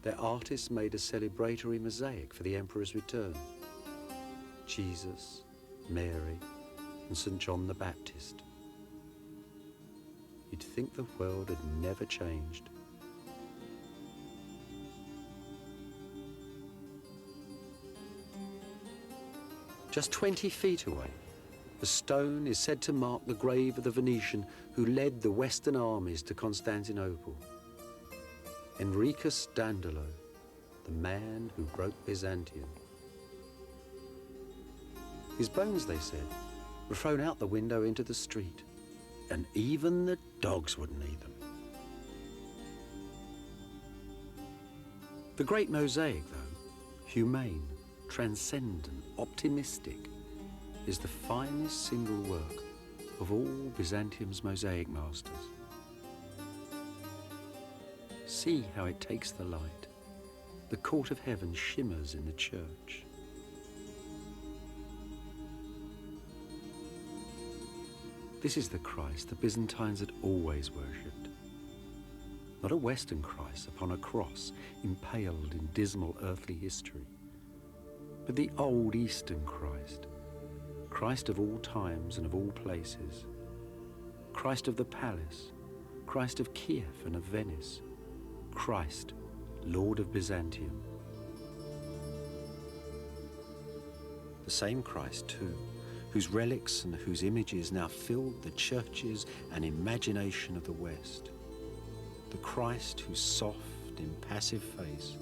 their artists made a celebratory mosaic for the emperor's return. Jesus, Mary, and St. John the Baptist. You'd think the world had never changed. Just 20 feet away, The stone is said to mark the grave of the Venetian who led the Western armies to Constantinople. Enricus Dandolo, the man who broke Byzantium. His bones, they said, were thrown out the window into the street, and even the dogs wouldn't eat them. The great mosaic, though, humane, transcendent, optimistic, is the finest single work of all Byzantium's mosaic masters. See how it takes the light. The court of heaven shimmers in the church. This is the Christ the Byzantines had always worshipped. Not a Western Christ upon a cross impaled in dismal earthly history, but the old Eastern Christ, Christ of all times and of all places, Christ of the palace, Christ of Kiev and of Venice, Christ, Lord of Byzantium. The same Christ, too, whose relics and whose images now filled the churches and imagination of the West. The Christ whose soft, impassive face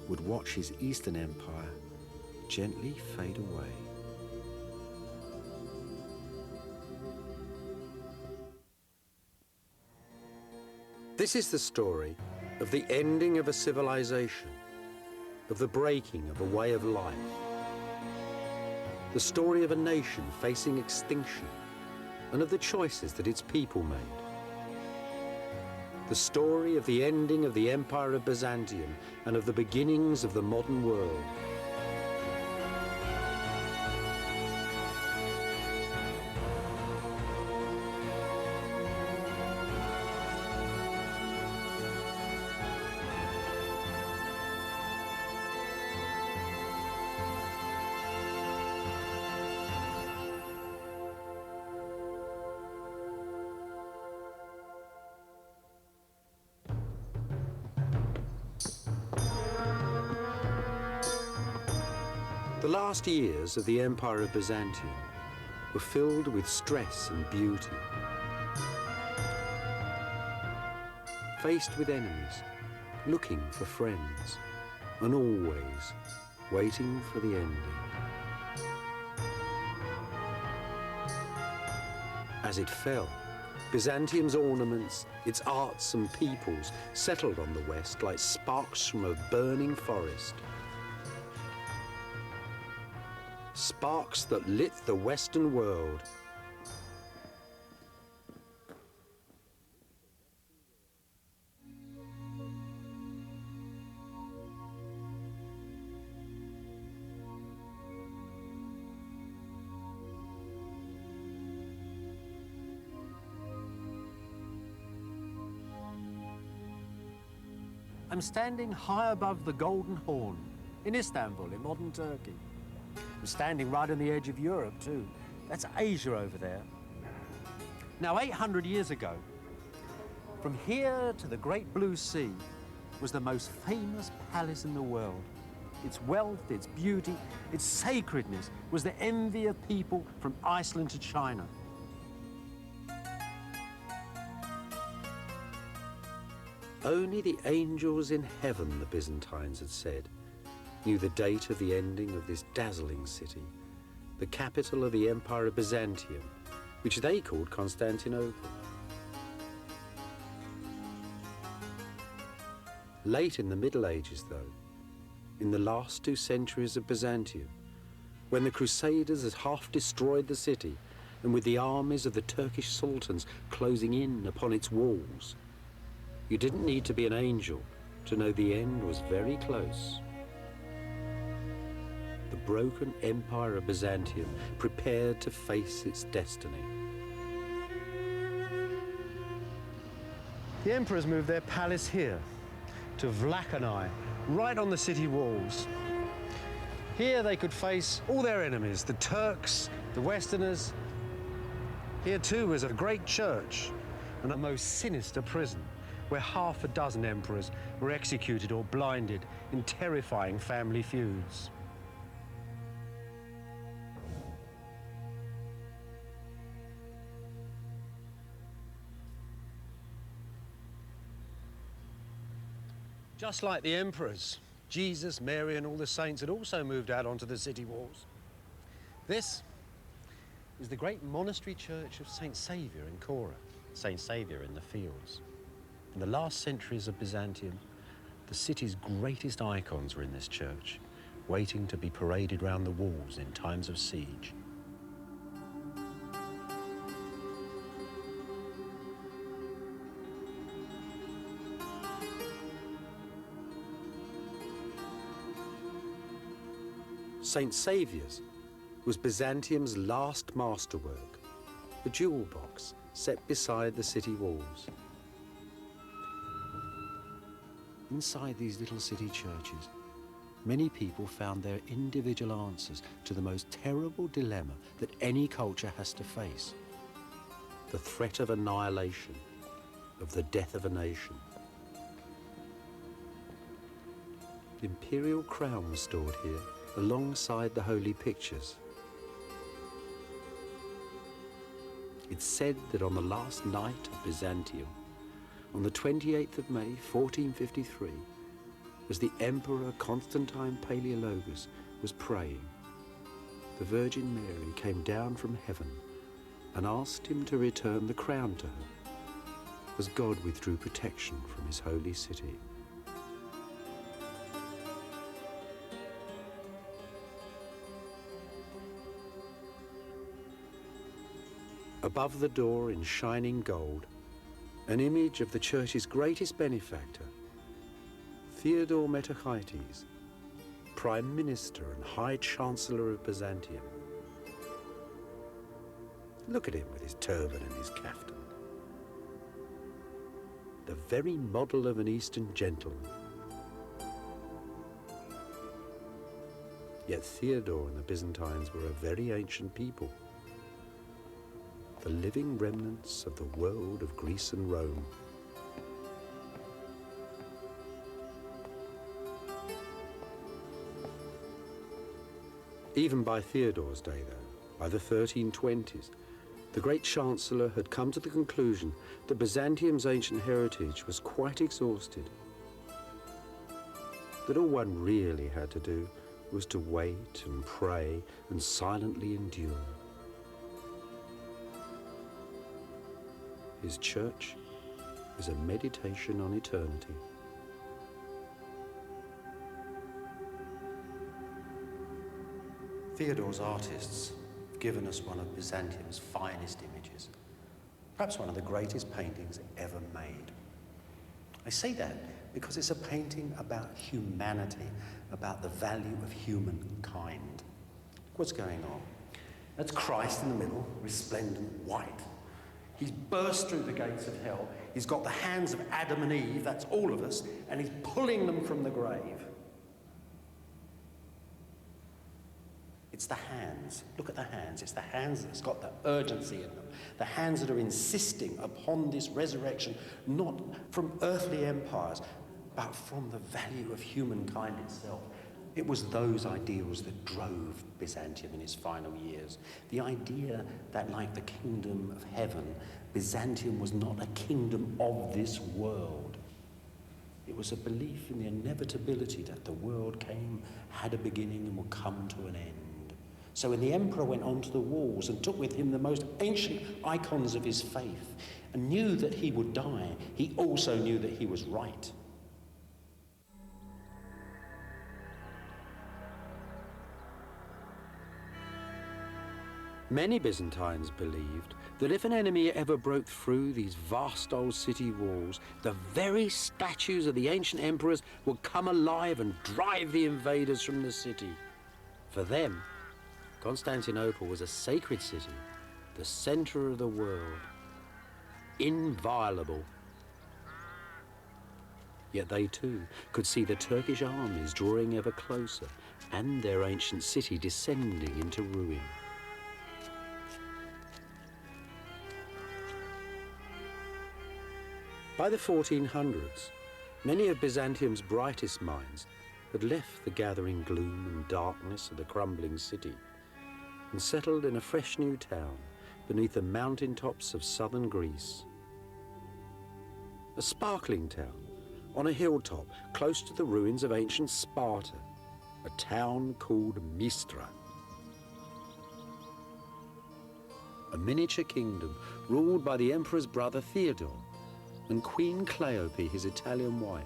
would watch his Eastern Empire gently fade away. This is the story of the ending of a civilization, of the breaking of a way of life, the story of a nation facing extinction, and of the choices that its people made. The story of the ending of the Empire of Byzantium and of the beginnings of the modern world. The last years of the Empire of Byzantium were filled with stress and beauty. Faced with enemies, looking for friends, and always waiting for the ending. As it fell, Byzantium's ornaments, its arts and peoples settled on the West like sparks from a burning forest. Sparks that lit the Western world. I'm standing high above the Golden Horn in Istanbul, in modern Turkey. I'm standing right on the edge of Europe, too. That's Asia over there. Now, 800 years ago, from here to the Great Blue Sea was the most famous palace in the world. Its wealth, its beauty, its sacredness was the envy of people from Iceland to China. Only the angels in heaven, the Byzantines had said, knew the date of the ending of this dazzling city, the capital of the Empire of Byzantium, which they called Constantinople. Late in the Middle Ages, though, in the last 2 centuries of Byzantium, when the Crusaders had half destroyed the city, and with the armies of the Turkish sultans closing in upon its walls, you didn't need to be an angel to know the end was very close. The broken Empire of Byzantium prepared to face its destiny. The emperors moved their palace here, to Vlakanai, right on the city walls. Here they could face all their enemies, the Turks, the Westerners. Here too was a great church and a most sinister prison, where half a dozen emperors were executed or blinded in terrifying family feuds. Just like the emperors, Jesus, Mary and all the saints had also moved out onto the city walls. This is the great monastery church of St. Saviour in Cora, St. Saviour in the fields. In the last centuries of Byzantium, the city's greatest icons were in this church, waiting to be paraded round the walls in times of siege. St. Saviour's was Byzantium's last masterwork, a jewel box set beside the city walls. Inside these little city churches, many people found their individual answers to the most terrible dilemma that any culture has to face: the threat of annihilation, of the death of a nation. The imperial crown was stored here, alongside the holy pictures. It's said that on the last night of Byzantium, on the 28th of May, 1453, as the Emperor Constantine Palaeologus was praying, the Virgin Mary came down from heaven and asked him to return the crown to her, as God withdrew protection from his holy city. Above the door in shining gold, an image of the church's greatest benefactor, Theodore Metochites, Prime Minister and High Chancellor of Byzantium. Look at him with his turban and his caftan. The very model of an Eastern gentleman. Yet Theodore and the Byzantines were a very ancient people, the living remnants of the world of Greece and Rome. Even by Theodore's day, though, by the 1320s, the great chancellor had come to the conclusion that Byzantium's ancient heritage was quite exhausted, that all one really had to do was to wait and pray and silently endure. His church is a meditation on eternity. Theodore's artists have given us one of Byzantium's finest images, perhaps one of the greatest paintings ever made. I say that because it's a painting about humanity, about the value of humankind. What's going on? That's Christ in the middle, resplendent white. He's burst through the gates of hell. He's got the hands of Adam and Eve, that's all of us, and he's pulling them from the grave. It's the hands. Look at the hands. It's the hands that's got the urgency in them. The hands that are insisting upon this resurrection, not from earthly empires, but from the value of humankind itself. It was those ideals that drove Byzantium in its final years. The idea that, like the kingdom of heaven, Byzantium was not a kingdom of this world. It was a belief in the inevitability that the world had a beginning and would come to an end. So when the emperor went onto the walls and took with him the most ancient icons of his faith and knew that he would die, he also knew that he was right. Many Byzantines believed that if an enemy ever broke through these vast old city walls, the very statues of the ancient emperors would come alive and drive the invaders from the city. For them, Constantinople was a sacred city, the center of the world, inviolable. Yet they too could see the Turkish armies drawing ever closer and their ancient city descending into ruin. By the 1400s, many of Byzantium's brightest minds had left the gathering gloom and darkness of the crumbling city and settled in a fresh new town beneath the mountaintops of southern Greece. A sparkling town on a hilltop close to the ruins of ancient Sparta, a town called Mistra. A miniature kingdom ruled by the emperor's brother Theodore and Queen Cleope, his Italian wife,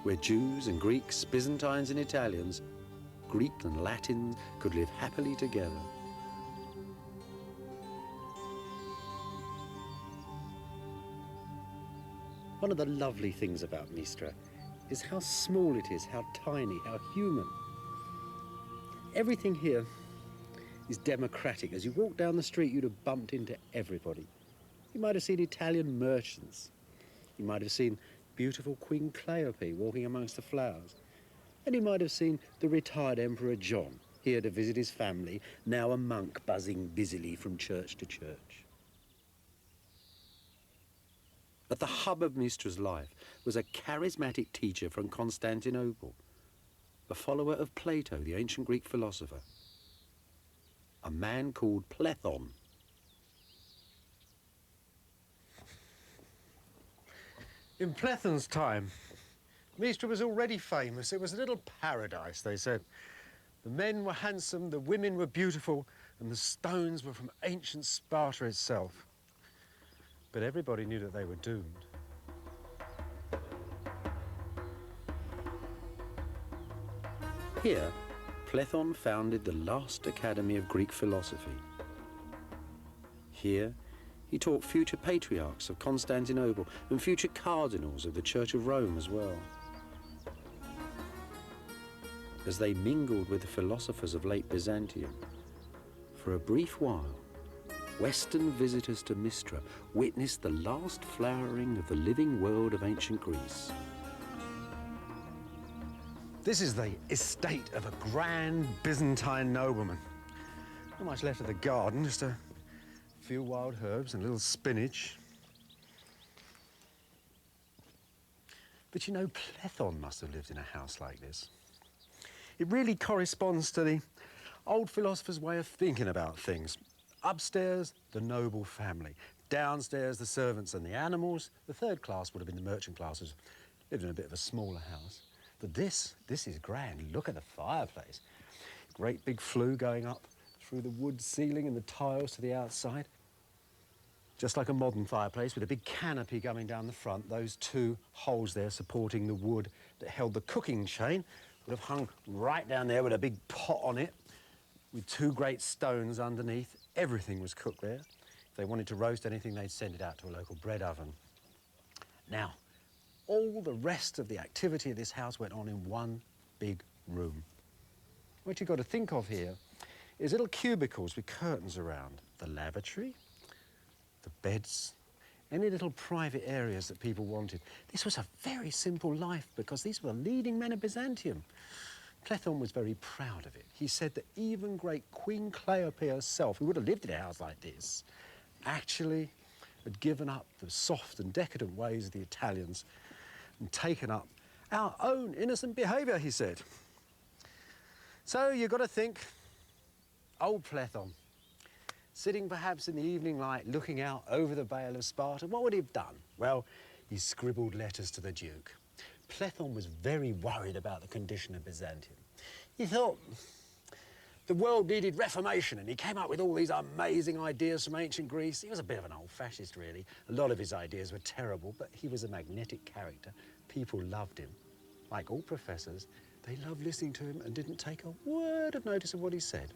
where Jews and Greeks, Byzantines and Italians, Greek and Latins could live happily together. One of the lovely things about Mistra is how small it is, how tiny, how human. Everything here is democratic. As you walk down the street, you'd have bumped into everybody. You might have seen Italian merchants. You might have seen beautiful Queen Cleope walking amongst the flowers. And you might have seen the retired Emperor John, here to visit his family, now a monk buzzing busily from church to church. At the hub of Mistra's life was a charismatic teacher from Constantinople, a follower of Plato, the ancient Greek philosopher, a man called Plethon. In Plethon's time, Mistra was already famous. It was a little paradise, they said. The men were handsome, the women were beautiful, and the stones were from ancient Sparta itself. But everybody knew that they were doomed. Here, Plethon founded the last academy of Greek philosophy. Here, he taught future patriarchs of Constantinople and future cardinals of the Church of Rome as well. As they mingled with the philosophers of late Byzantium, for a brief while, Western visitors to Mistra witnessed the last flowering of the living world of ancient Greece. This is the estate of a grand Byzantine nobleman. Not much left of the garden, just a few wild herbs and a little spinach. But you know, Plethon must have lived in a house like this. It really corresponds to the old philosopher's way of thinking about things. Upstairs, the noble family. Downstairs, the servants and the animals. The third class would have been the merchant classes, lived in a bit of a smaller house. But this is grand. Look at the fireplace. Great big flue going up through the wood ceiling and the tiles to the outside. Just like a modern fireplace with a big canopy going down the front. Those two holes there supporting the wood that held the cooking chain would have hung right down there with a big pot on it with two great stones underneath. Everything was cooked there. If they wanted to roast anything, they'd send it out to a local bread oven. Now, all the rest of the activity of this house went on in one big room. What you've got to think of here is little cubicles with curtains around. The lavatory, the beds, any little private areas that people wanted. This was a very simple life because these were the leading men of Byzantium. Plethon was very proud of it. He said that even great Queen Cleope herself, who would have lived in a house like this, actually had given up the soft and decadent ways of the Italians and taken up our own innocent behaviour, he said. So you've got to think, old Plethon, sitting perhaps in the evening light, looking out over the Vale of Sparta, what would he have done? Well, he scribbled letters to the Duke. Plethon was very worried about the condition of Byzantium. He thought the world needed reformation, and he came up with all these amazing ideas from ancient Greece. He was a bit of an old fascist, really. A lot of his ideas were terrible, but he was a magnetic character. People loved him. Like all professors, they loved listening to him and didn't take a word of notice of what he said.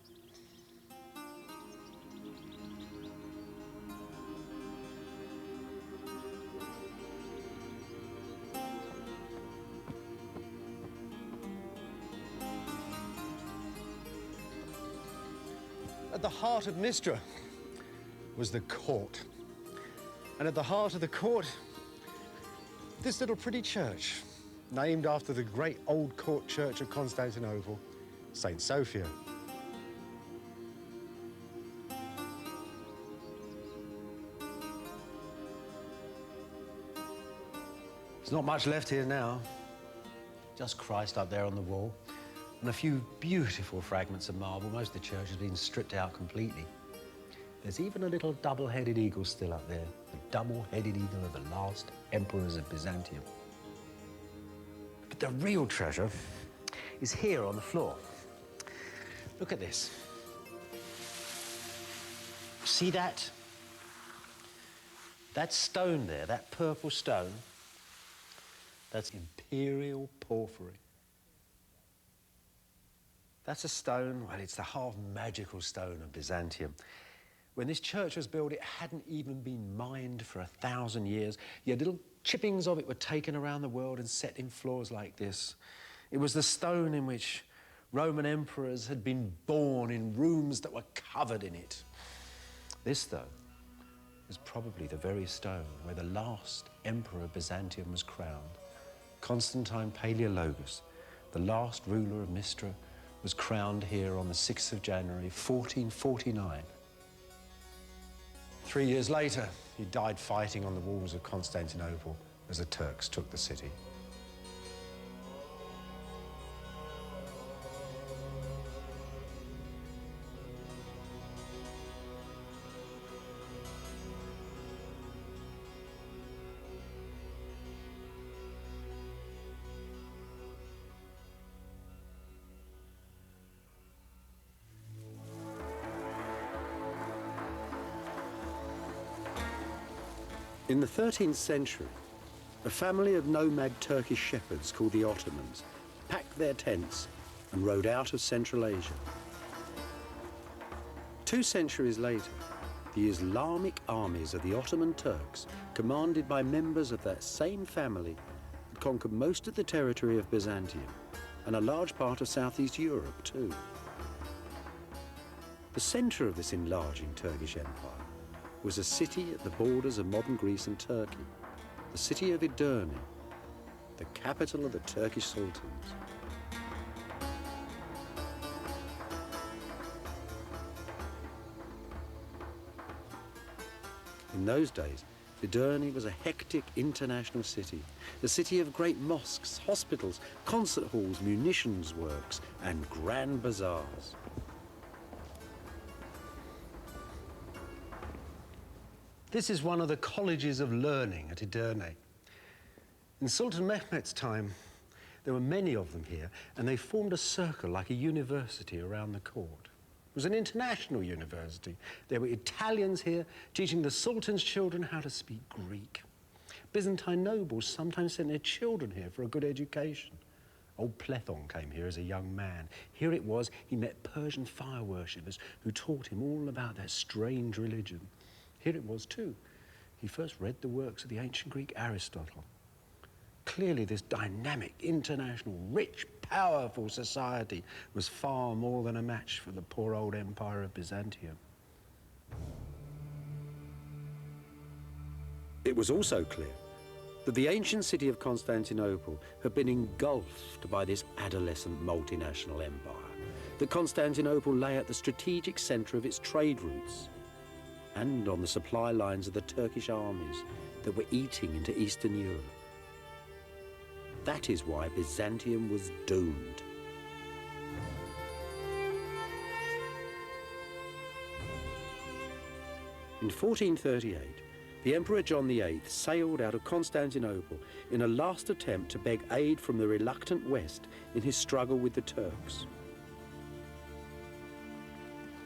At the heart of Mistra was the court. And at the heart of the court, this little pretty church, named after the great old court church of Constantinople, St. Sophia. There's not much left here now. Just Christ up there on the wall. And a few beautiful fragments of marble. Most of the church has been stripped out completely. There's even a little double-headed eagle still up there, the double-headed eagle of the last emperors of Byzantium. But the real treasure is here on the floor. Look at this. See that? That stone there, that purple stone, that's imperial porphyry. That's a stone, well, it's the half-magical stone of Byzantium. When this church was built, it hadn't even been mined for 1,000 years. Yet little chippings of it were taken around the world and set in floors like this. It was the stone in which Roman emperors had been born in rooms that were covered in it. This, though, is probably the very stone where the last emperor of Byzantium was crowned. Constantine Palaeologus, the last ruler of Mistra, was crowned here on the 6th of January, 1449. 3 years later, he died fighting on the walls of Constantinople as the Turks took the city. In the 13th century, a family of nomad Turkish shepherds called the Ottomans packed their tents and rode out of Central Asia. 2 centuries later, the Islamic armies of the Ottoman Turks, commanded by members of that same family, had conquered most of the territory of Byzantium and a large part of Southeast Europe too. The centre of this enlarging Turkish empire was a city at the borders of modern Greece and Turkey, the city of Edirne, the capital of the Turkish sultans. In those days, Edirne was a hectic international city, the city of great mosques, hospitals, concert halls, munitions works, and grand bazaars. This is one of the colleges of learning at Edirne. In Sultan Mehmet's time, there were many of them here, and they formed a circle like a university around the court. It was an international university. There were Italians here teaching the Sultan's children how to speak Greek. Byzantine nobles sometimes sent their children here for a good education. Old Plethon came here as a young man. Here it was he met Persian fire worshippers who taught him all about their strange religion. Here it was too. He first read the works of the ancient Greek Aristotle. Clearly this dynamic, international, rich, powerful society was far more than a match for the poor old empire of Byzantium. It was also clear that the ancient city of Constantinople had been engulfed by this adolescent multinational empire, that Constantinople lay at the strategic centre of its trade routes and on the supply lines of the Turkish armies that were eating into Eastern Europe. That is why Byzantium was doomed. In 1438, the Emperor John VIII sailed out of Constantinople in a last attempt to beg aid from the reluctant West in his struggle with the Turks.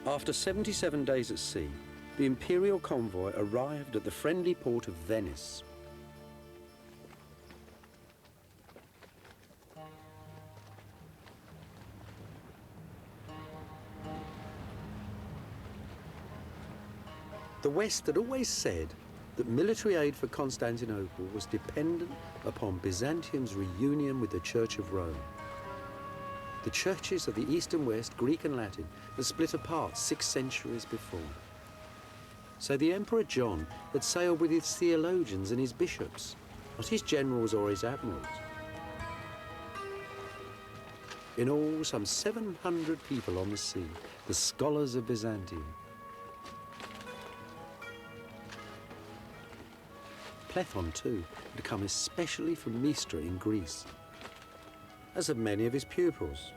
After 77 days at sea, the imperial convoy arrived at the friendly port of Venice. The West had always said that military aid for Constantinople was dependent upon Byzantium's reunion with the Church of Rome. The churches of the East and West, Greek and Latin, had split apart 6 centuries before. So the Emperor John had sailed with his theologians and his bishops, not his generals or his admirals. In all, some 700 people on the sea, the scholars of Byzantium. Plethon, too, had come especially from Mistra in Greece, as had many of his pupils.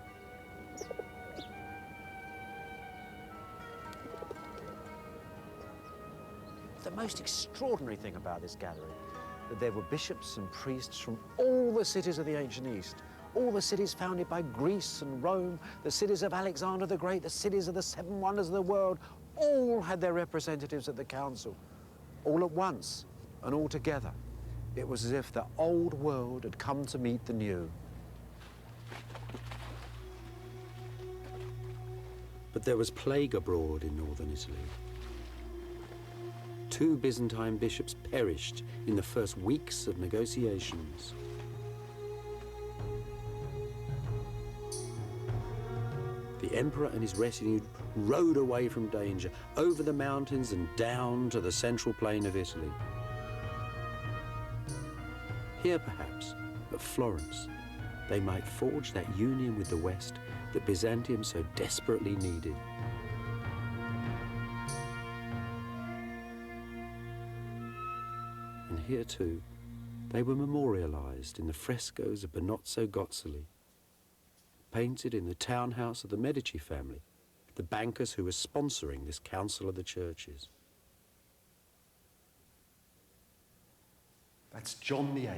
most extraordinary thing about this gathering, that there were bishops and priests from all the cities of the ancient East, all the cities founded by Greece and Rome, the cities of Alexander the Great, the cities of the seven wonders of the world, all had their representatives at the council, all at once and all together. It was as if the old world had come to meet the new. But there was plague abroad in northern Italy. 2 Byzantine bishops perished in the first weeks of negotiations. The emperor and his retinue rode away from danger, over the mountains and down to the central plain of Italy. Here, perhaps, at Florence, they might forge that union with the West that Byzantium so desperately needed. And here too, they were memorialized in the frescoes of Benozzo Gozzoli, painted in the townhouse of the Medici family, the bankers who were sponsoring this Council of the Churches. That's John VIII,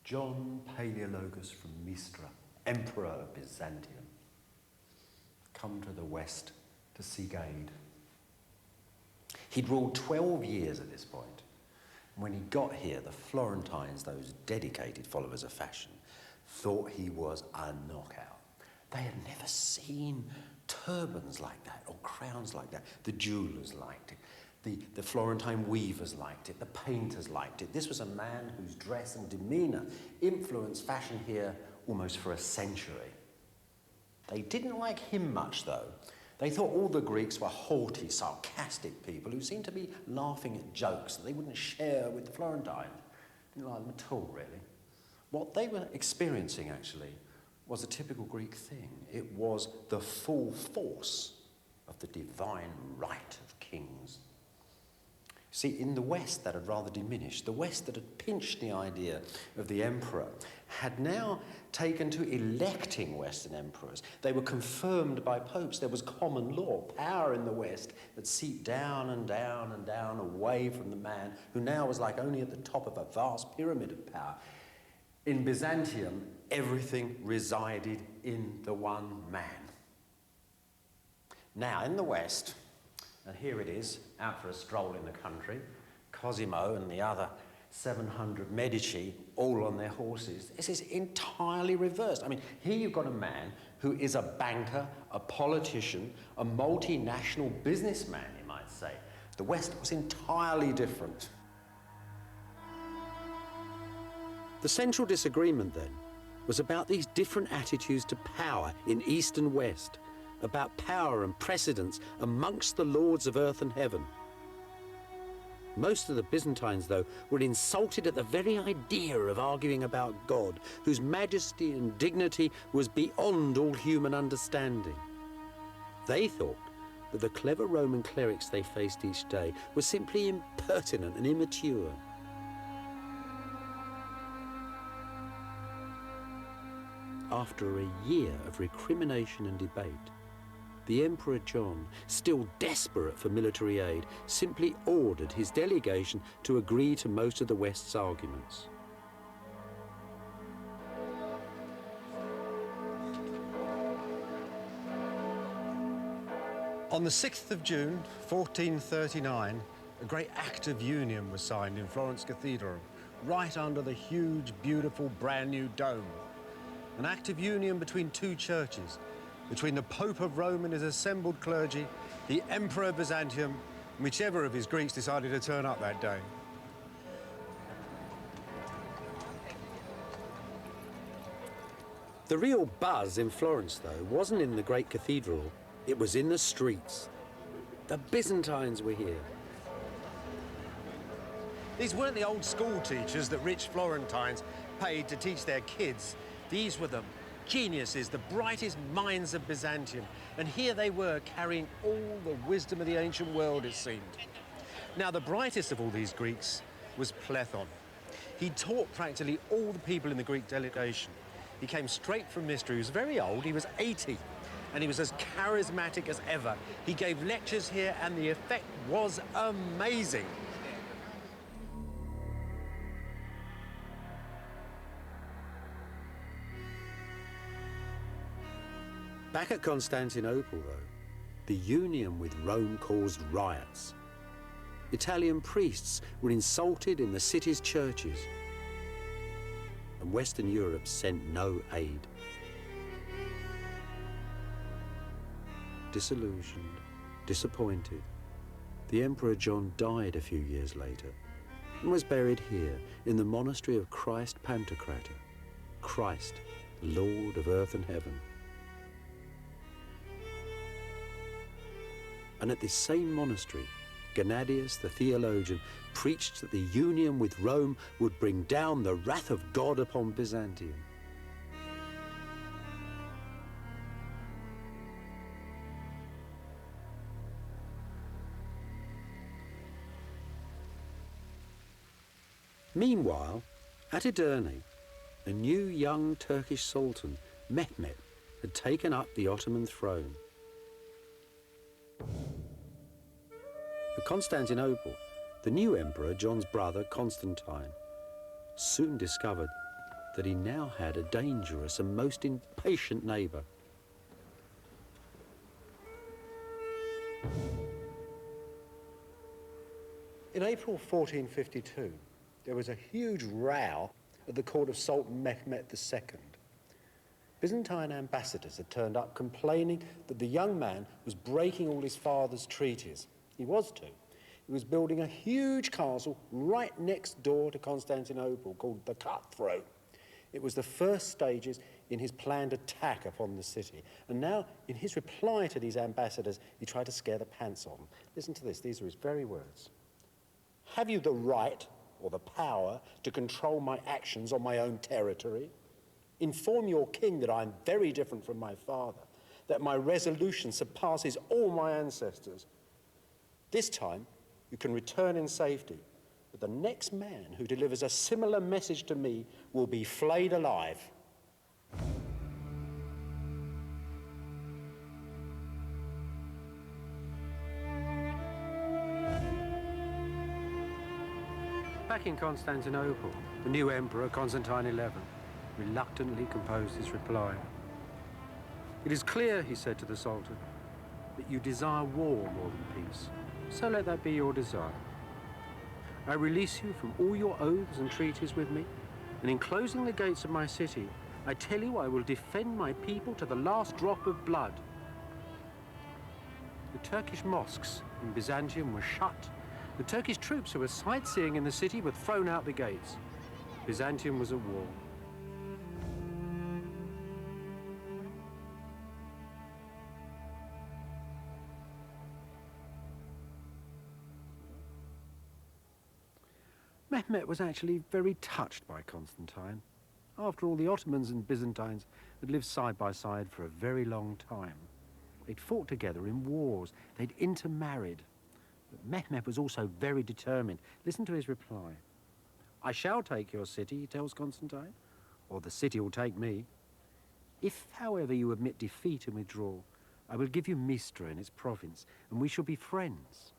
John Palaeologus from Mistra, Emperor of Byzantium, come to the West to seek aid. He'd ruled 12 years at this point. When he got here, the Florentines, those dedicated followers of fashion, thought he was a knockout. They had never seen turbans like that or crowns like that. The jewellers liked it. The Florentine weavers liked it. The painters liked it. This was a man whose dress and demeanour influenced fashion here almost for a century. They didn't like him much, though. They thought all the Greeks were haughty, sarcastic people who seemed to be laughing at jokes that they wouldn't share with the Florentines. Didn't like them at all, really. What they were experiencing, actually, was a typical Greek thing. It was the full force of the divine right of kings. See, in the West, that had rather diminished. The West that had pinched the idea of the emperor had now taken to electing Western emperors. They were confirmed by popes. There was common law, power in the West that seeped down and down and down away from the man who now was like only at the top of a vast pyramid of power. In Byzantium, everything resided in the one man. Now, in the West, and here it is, out for a stroll in the country, Cosimo and the other 700 Medici, all on their horses. This is entirely reversed. I mean, here you've got a man who is a banker, a politician, a multinational businessman, you might say. The West was entirely different. The central disagreement, then, was about these different attitudes to power in East and West, about power and precedence amongst the lords of earth and heaven. Most of the Byzantines, though, were insulted at the very idea of arguing about God, whose majesty and dignity was beyond all human understanding. They thought that the clever Roman clerics they faced each day were simply impertinent and immature. After a year of recrimination and debate, the Emperor John, still desperate for military aid, simply ordered his delegation to agree to most of the West's arguments. On the 6th of June, 1439, a great act of union was signed in Florence Cathedral, right under the huge, beautiful, brand new dome. An act of union between two churches, between the Pope of Rome and his assembled clergy, the Emperor of Byzantium, and whichever of his Greeks decided to turn up that day. The real buzz in Florence, though, wasn't in the great cathedral, it was in the streets. The Byzantines were here. These weren't the old school teachers that rich Florentines paid to teach their kids. These were the geniuses, the brightest minds of Byzantium. And here they were, carrying all the wisdom of the ancient world, it seemed. Now, the brightest of all these Greeks was Plethon. He taught practically all the people in the Greek delegation. He came straight from Mistra. He was very old, he was 80, and he was as charismatic as ever. He gave lectures here, and the effect was amazing. Back at Constantinople, though, the union with Rome caused riots. Italian priests were insulted in the city's churches, and Western Europe sent no aid. Disillusioned, disappointed, the Emperor John died a few years later and was buried here in the monastery of Christ Pantocrator, Christ, Lord of earth and heaven. And at this same monastery, Gennadius the theologian preached that the union with Rome would bring down the wrath of God upon Byzantium. Meanwhile, at Edirne, a new young Turkish sultan, Mehmet, had taken up the Ottoman throne. At Constantinople, the new emperor, John's brother, Constantine, soon discovered that he now had a dangerous and most impatient neighbour. In April 1452, there was a huge row at the court of Sultan Mehmet II. Byzantine ambassadors had turned up complaining that the young man was breaking all his father's treaties. He was too. He was building a huge castle right next door to Constantinople called the Cutthroat. It was the first stages in his planned attack upon the city. And now, in his reply to these ambassadors, he tried to scare the pants on them. Listen to this, these are his very words. "Have you the right or the power to control my actions on my own territory? Inform your king that I am very different from my father, that my resolution surpasses all my ancestors. This time, you can return in safety, but the next man who delivers a similar message to me will be flayed alive." Back in Constantinople, the new emperor, Constantine XI, reluctantly composed his reply. "It is clear," he said to the Sultan, "that you desire war more than peace. So let that be your desire. I release you from all your oaths and treaties with me, and in closing the gates of my city, I tell you I will defend my people to the last drop of blood." The Turkish mosques in Byzantium were shut. The Turkish troops who were sightseeing in the city were thrown out the gates. Byzantium was at war. Mehmet was actually very touched by Constantine. After all, the Ottomans and Byzantines had lived side by side for a very long time. They'd fought together in wars. They'd intermarried. But Mehmet was also very determined. Listen to his reply. "I shall take your city," he tells Constantine, "or the city will take me. If, however, you admit defeat and withdraw, I will give you Mistra and its province, and we shall be friends.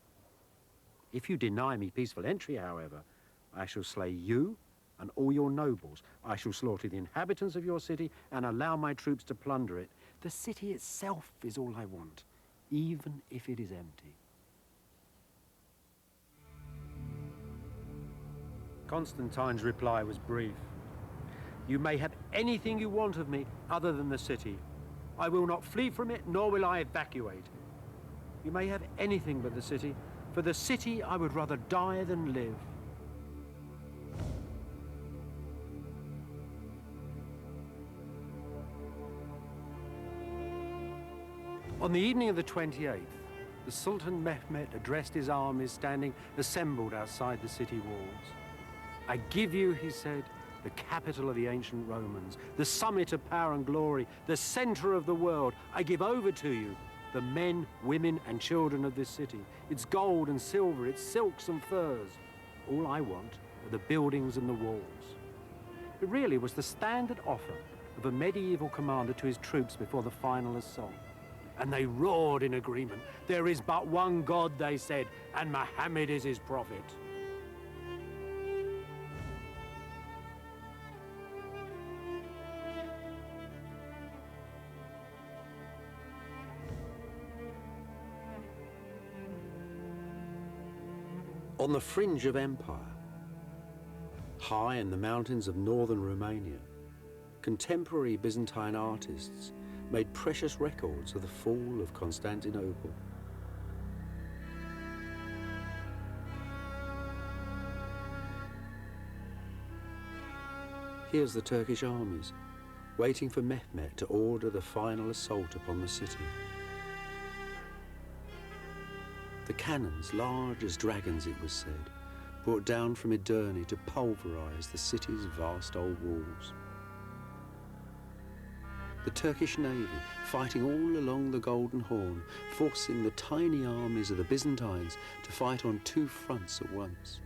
If you deny me peaceful entry, however, I shall slay you and all your nobles. I shall slaughter the inhabitants of your city and allow my troops to plunder it. The city itself is all I want, even if it is empty." Constantine's reply was brief. "You may have anything you want of me other than the city. I will not flee from it, nor will I evacuate. You may have anything but the city. For the city, I would rather die than live." On the evening of the 28th, the Sultan Mehmet addressed his armies standing assembled outside the city walls. "I give you," he said, "the capital of the ancient Romans, the summit of power and glory, the center of the world. I give over to you the men, women, and children of this city, its gold and silver, its silks and furs. All I want are the buildings and the walls." It really was the standard offer of a medieval commander to his troops before the final assault. And they roared in agreement. "There is but one God," they said, "and Muhammad is his prophet." on the fringe of empire. High in the mountains of northern Romania, contemporary Byzantine artists made precious records of the fall of Constantinople. Here's the Turkish armies, waiting for Mehmet to order the final assault upon the city. The cannons, large as dragons it was said, brought down from Edirne to pulverize the city's vast old walls. The Turkish navy, fighting all along the Golden Horn, forcing the tiny armies of the Byzantines to fight on two fronts at once.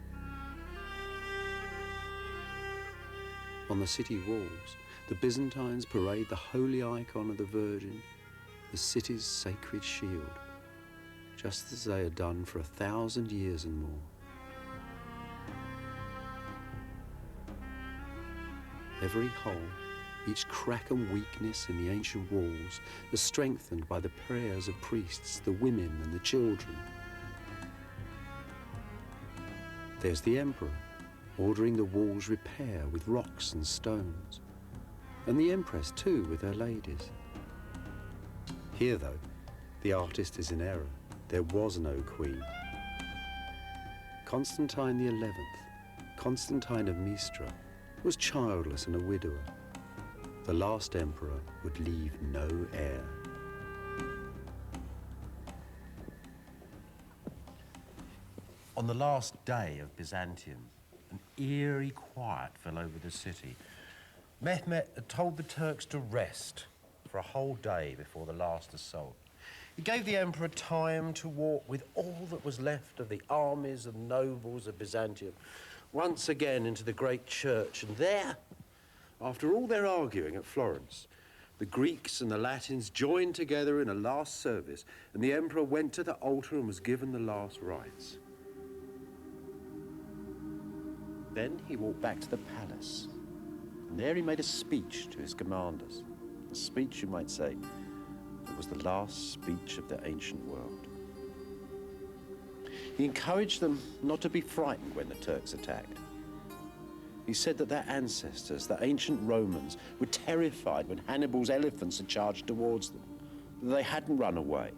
On the city walls, the Byzantines parade the holy icon of the Virgin, the city's sacred shield, just as they had done for 1,000 years and more. Every hole, each crack and weakness in the ancient walls are strengthened by the prayers of priests, the women and the children. There's the emperor, ordering the walls repair with rocks and stones, and the empress too with her ladies. Here though, the artist is in error. There was no queen. Constantine the 11th, Constantine of Mistra, was childless and a widower. The last emperor would leave no heir. On the last day of Byzantium, an eerie quiet fell over the city. Mehmet had told the Turks to rest for a whole day before the last assault. He gave the emperor time to walk with all that was left of the armies and nobles of Byzantium once again into the great church. And there, after all their arguing at Florence, the Greeks and the Latins joined together in a last service, and the emperor went to the altar and was given the last rites. Then he walked back to the palace, and there he made a speech to his commanders. A speech, you might say, that was the last speech of the ancient world. He encouraged them not to be frightened when the Turks attacked. He said that their ancestors, the ancient Romans, were terrified when Hannibal's elephants had charged towards them, that they hadn't run away,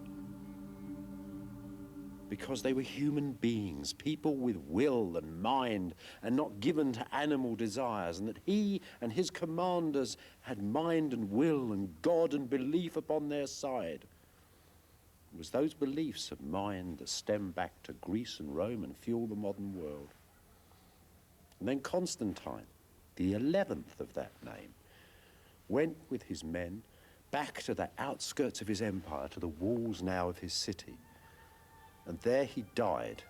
because they were human beings, people with will and mind, and not given to animal desires, and that he and his commanders had mind and will and God and belief upon their side. It was those beliefs of mind that stem back to Greece and Rome and fuel the modern world. And then Constantine, the 11th of that name, went with his men back to the outskirts of his empire, to the walls now of his city. And there he died,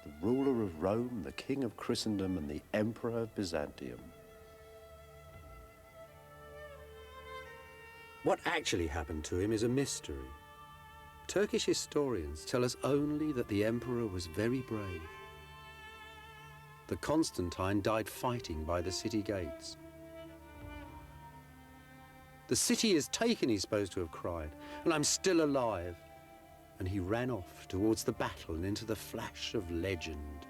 the ruler of Rome, the king of Christendom, and the emperor of Byzantium. What actually happened to him is a mystery. Turkish historians tell us only that the emperor was very brave. That Constantine died fighting by the city gates. "The city is taken," he's supposed to have cried, "and I'm still alive." And he ran off towards the battle and into the flash of legend.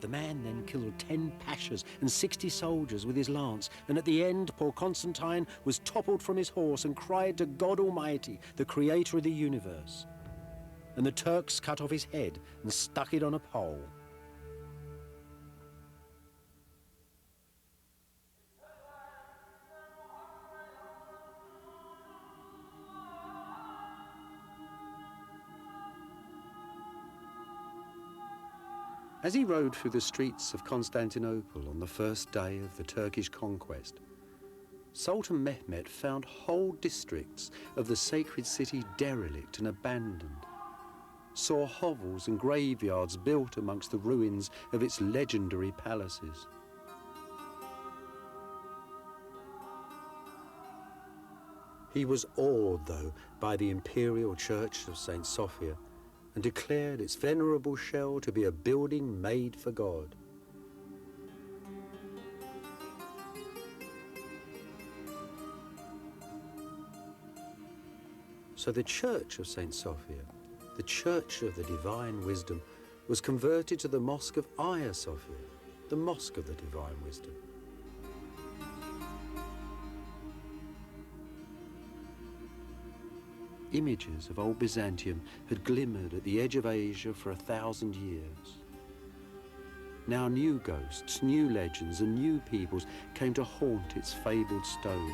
The man then killed 10 pashas and 60 soldiers with his lance, and at the end, poor Constantine was toppled from his horse and cried to God Almighty, the creator of the universe. And the Turks cut off his head and stuck it on a pole. As he rode through the streets of Constantinople on the first day of the Turkish conquest, Sultan Mehmet found whole districts of the sacred city derelict and abandoned, saw hovels and graveyards built amongst the ruins of its legendary palaces. He was awed, though, by the imperial church of St. Sophia, and declared its venerable shell to be a building made for God. So the church of St. Sophia the Church of the Divine Wisdom was converted to the Mosque of Hagia Sophia, the Mosque of the Divine Wisdom. Images of old Byzantium had glimmered at the edge of Asia for 1,000 years. Now new ghosts, new legends and new peoples came to haunt its fabled stones.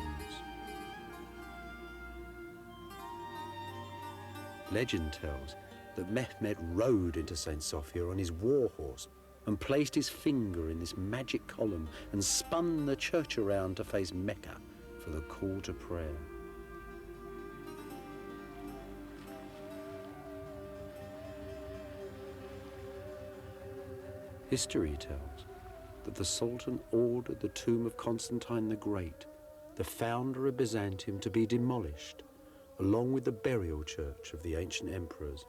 Legend tells that Mehmet rode into St. Sophia on his war horse and placed his finger in this magic column and spun the church around to face Mecca for the call to prayer. History tells that the Sultan ordered the tomb of Constantine the Great, the founder of Byzantium, to be demolished, along with the burial church of the ancient emperors,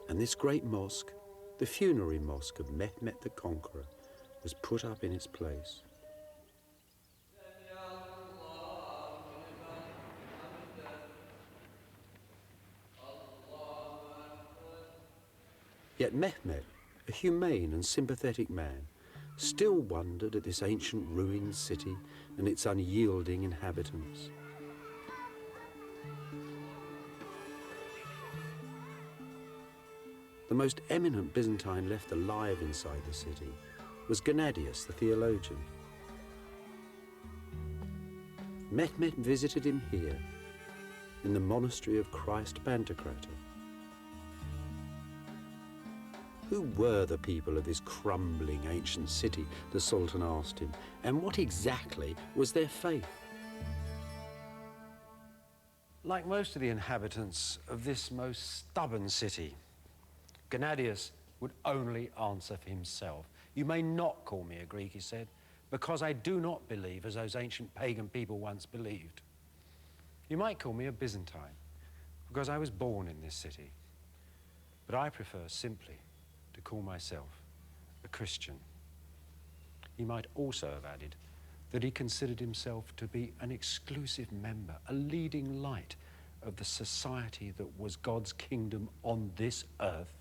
and this great mosque, the funerary mosque of Mehmet the Conqueror, was put up in its place. Yet Mehmet, a humane and sympathetic man, still wondered at this ancient ruined city and its unyielding inhabitants. The most eminent Byzantine left alive inside the city was Gennadius, the theologian. Mehmet visited him here, in the monastery of Christ Pantocrator. Who were the people of this crumbling ancient city, the Sultan asked him, and what exactly was their faith? Like most of the inhabitants of this most stubborn city, Gennadius would only answer for himself. You may not call me a Greek, he said, because I do not believe as those ancient pagan people once believed. You might call me a Byzantine, because I was born in this city. But I prefer simply to call myself a Christian. He might also have added that he considered himself to be an exclusive member, a leading light of the society that was God's kingdom on this earth.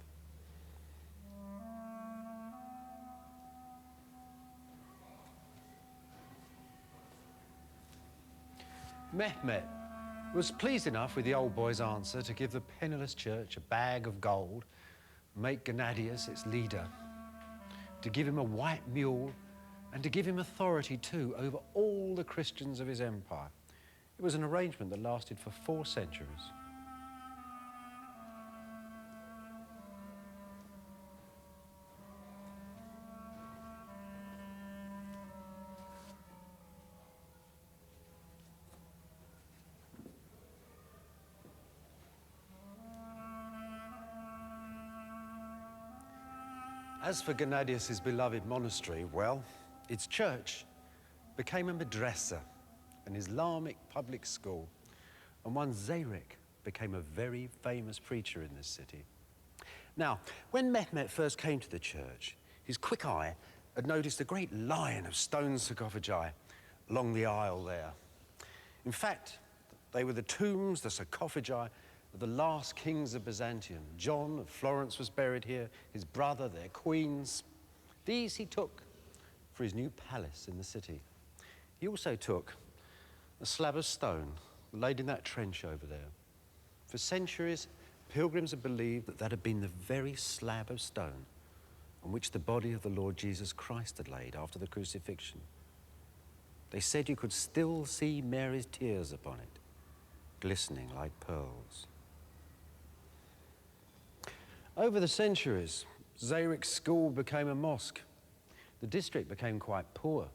Mehmet was pleased enough with the old boy's answer to give the penniless church a bag of gold, make Gennadius its leader, to give him a white mule, and to give him authority too over all the Christians of his empire. It was an arrangement that lasted for 4 centuries. As for Gennadius's beloved monastery, well, its church became a madrasa, an Islamic public school, and one Zayrik became a very famous preacher in this city. Now, when Mehmet first came to the church, his quick eye had noticed a great line of stone sarcophagi along the aisle there. In fact, they were the tombs, the sarcophagi, of the last kings of Byzantium. John of Florence was buried here, his brother, their queens. These he took for his new palace in the city. He also took a slab of stone laid in that trench over there. For centuries, pilgrims had believed that that had been the very slab of stone on which the body of the Lord Jesus Christ had laid after the crucifixion. They said you could still see Mary's tears upon it, glistening like pearls. Over the centuries, Zayrik's school became a mosque. The district became quite poor.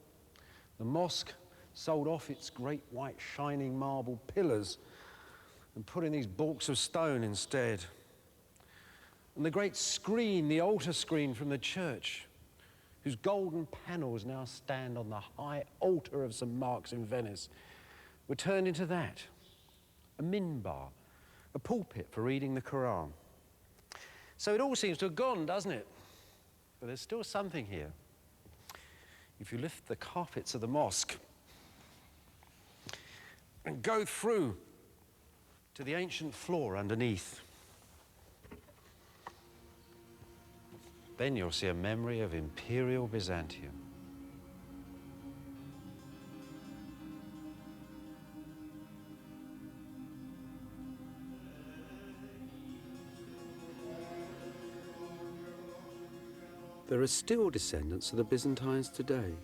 The mosque sold off its great white shining marble pillars and put in these baulks of stone instead. And the great screen, the altar screen from the church, whose golden panels now stand on the high altar of St. Mark's in Venice, were turned into that, a minbar, a pulpit for reading the Quran. So it all seems to have gone, doesn't it? But there's still something here. If you lift the carpets of the mosque and go through to the ancient floor underneath, Then you'll see a memory of Imperial Byzantium. There are still descendants of the Byzantines today,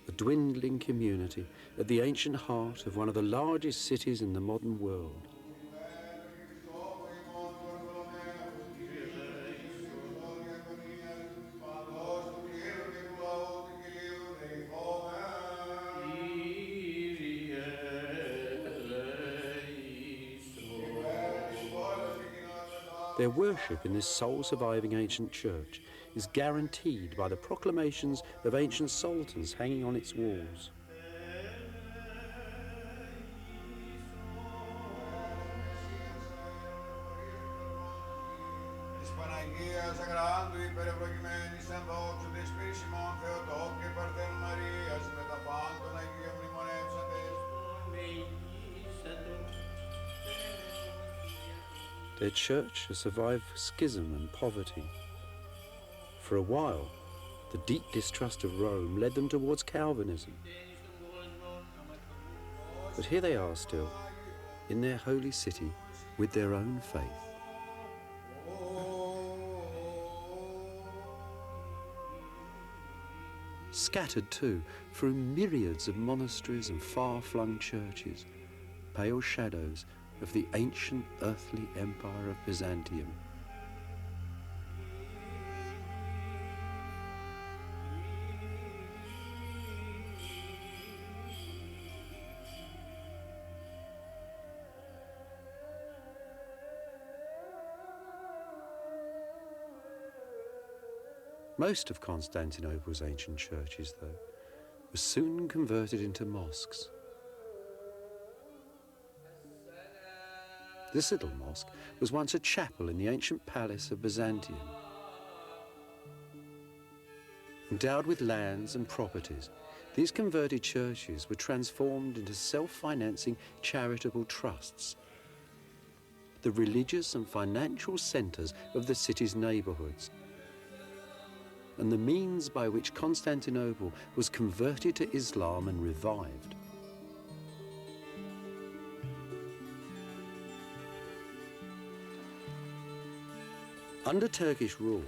a dwindling community at the ancient heart of one of the largest cities in the modern world. Their worship in this sole surviving ancient church is guaranteed by the proclamations of ancient sultans hanging on its walls. Their church has survived schism and poverty. For a while, the deep distrust of Rome led them towards Calvinism. But here they are still, in their holy city, with their own faith. Scattered too, through myriads of monasteries and far-flung churches, pale shadows of the ancient earthly empire of Byzantium. Most of Constantinople's ancient churches, though, were soon converted into mosques. This little mosque was once a chapel in the ancient palace of Byzantium. Endowed with lands and properties, these converted churches were transformed into self-financing charitable trusts, the religious and financial centres of the city's neighbourhoods, and the means by which Constantinople was converted to Islam and revived. Under Turkish rule,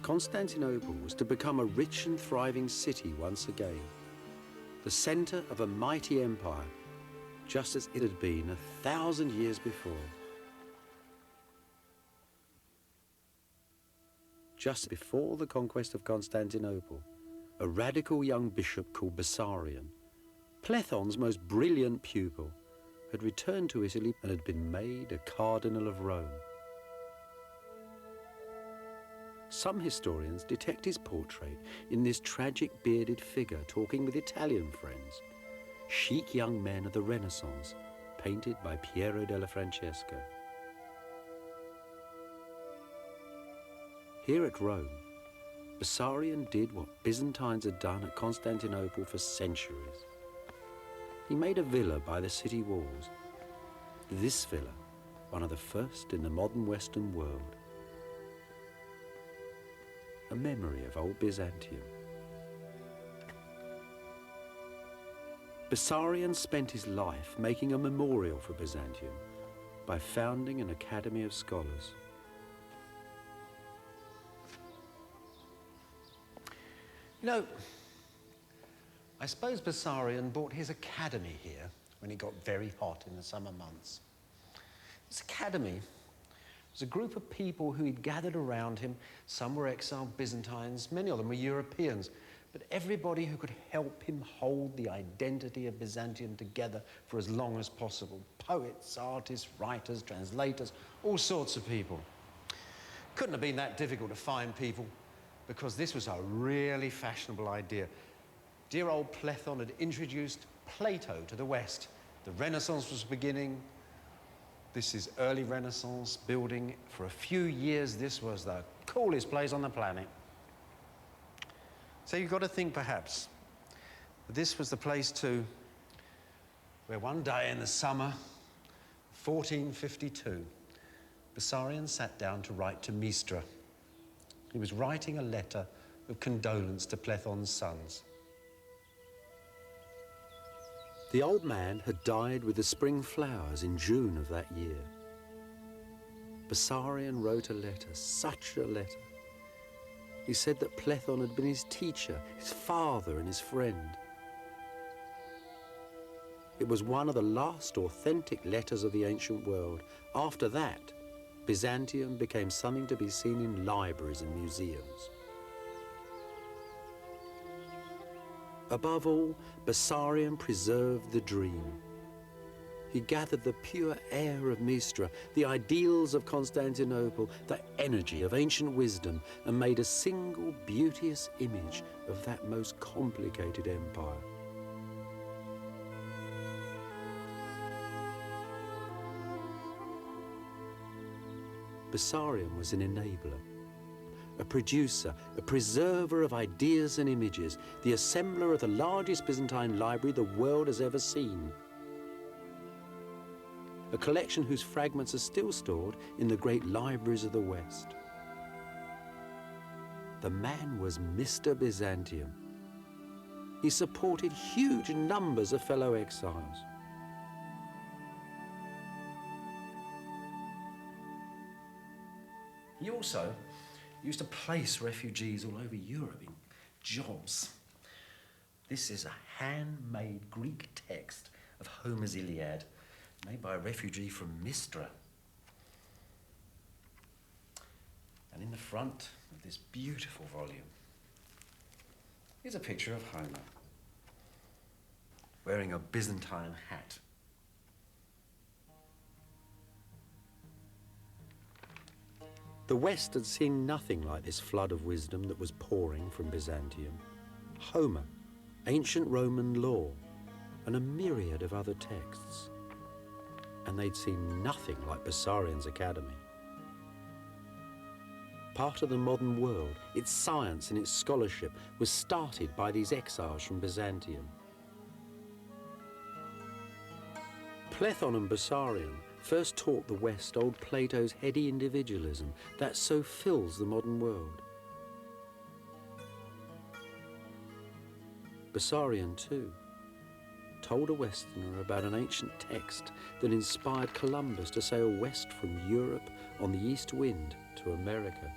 Constantinople was to become a rich and thriving city once again, the centre of a mighty empire, just as it had been 1,000 years before. Just before the conquest of Constantinople, a radical young bishop called Bessarion, Plethon's most brilliant pupil, had returned to Italy and had been made a cardinal of Rome. Some historians detect his portrait in this tragic bearded figure talking with Italian friends, chic young men of the Renaissance, painted by Piero della Francesca. Here at Rome, Bessarion did what Byzantines had done at Constantinople for centuries. He made a villa by the city walls. This villa, one of the first in the modern Western world. A memory of old Byzantium. Bessarion spent his life making a memorial for Byzantium by founding an academy of scholars. You know, I suppose Bessarion bought his academy here when it got very hot in the summer months. This academy was a group of people who he'd gathered around him. Some were exiled Byzantines, many of them were Europeans, but everybody who could help him hold the identity of Byzantium together for as long as possible. Poets, artists, writers, translators, all sorts of people. Couldn't have been that difficult to find people, because this was a really fashionable idea. Dear old Plethon had introduced Plato to the West. The Renaissance was beginning. This is early Renaissance building. For a few years, this was the coolest place on the planet. So you've got to think, perhaps, that this was the place too, where one day in the summer, 1452, Bessarion sat down to write to Mistra, He was writing a letter of condolence to Plethon's sons. The old man had died with the spring flowers in June of that year. Bessarion wrote a letter, such a letter. He said that Plethon had been his teacher, his father and his friend. It was one of the last authentic letters of the ancient world. After that, Byzantium became something to be seen in libraries and museums. Above all, Bessarion preserved the dream. He gathered the pure air of Mistra, the ideals of Constantinople, the energy of ancient wisdom, and made a single beauteous image of that most complicated empire. Bessarion was an enabler, a producer, a preserver of ideas and images, the assembler of the largest Byzantine library the world has ever seen. A collection whose fragments are still stored in the great libraries of the West. The man was Mr. Byzantium. He supported huge numbers of fellow exiles. He also used to place refugees all over Europe in jobs. This is a handmade Greek text of Homer's Iliad, made by a refugee from Mistra. And in the front of this beautiful volume is a picture of Homer wearing a Byzantine hat. The West had seen nothing like this flood of wisdom that was pouring from Byzantium. Homer, ancient Roman law, and a myriad of other texts. And they'd seen nothing like Bessarion's academy. Part of the modern world, its science and its scholarship, was started by these exiles from Byzantium. Plethon and Bessarion first taught the West old Plato's heady individualism that so fills the modern world. Bessarion, too, told a Westerner about an ancient text that inspired Columbus to sail west from Europe on the east wind to America.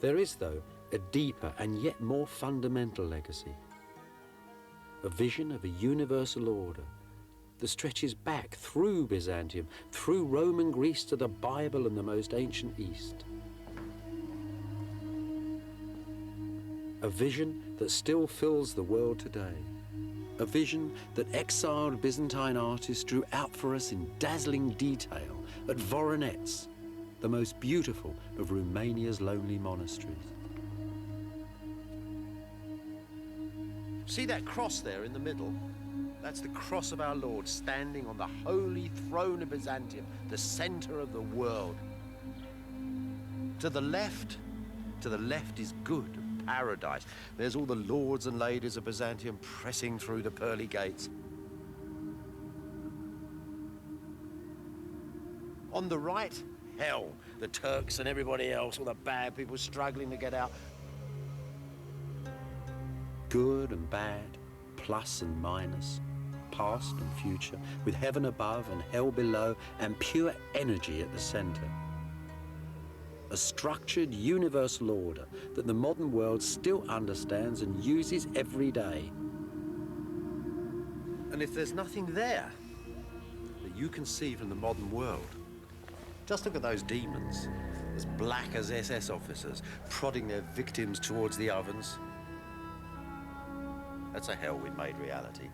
There is, though, a deeper and yet more fundamental legacy. A vision of a universal order that stretches back through Byzantium, through Roman Greece to the Bible and the most ancient East. A vision that still fills the world today. A vision that exiled Byzantine artists drew out for us in dazzling detail at Voronezh, the most beautiful of Romania's lonely monasteries. See that cross there in the middle? That's the cross of our Lord standing on the holy throne of Byzantium, the center of the world. To the left is good, paradise. There's all the lords and ladies of Byzantium pressing through the pearly gates. On the right, hell, the Turks and everybody else, all the bad people struggling to get out. Good and bad, plus and minus, past and future, with heaven above and hell below, and pure energy at the center. A structured universal order that the modern world still understands and uses every day. And if there's nothing there that you can see from the modern world, just look at those demons, as black as SS officers, prodding their victims towards the ovens. That's a hell we made reality.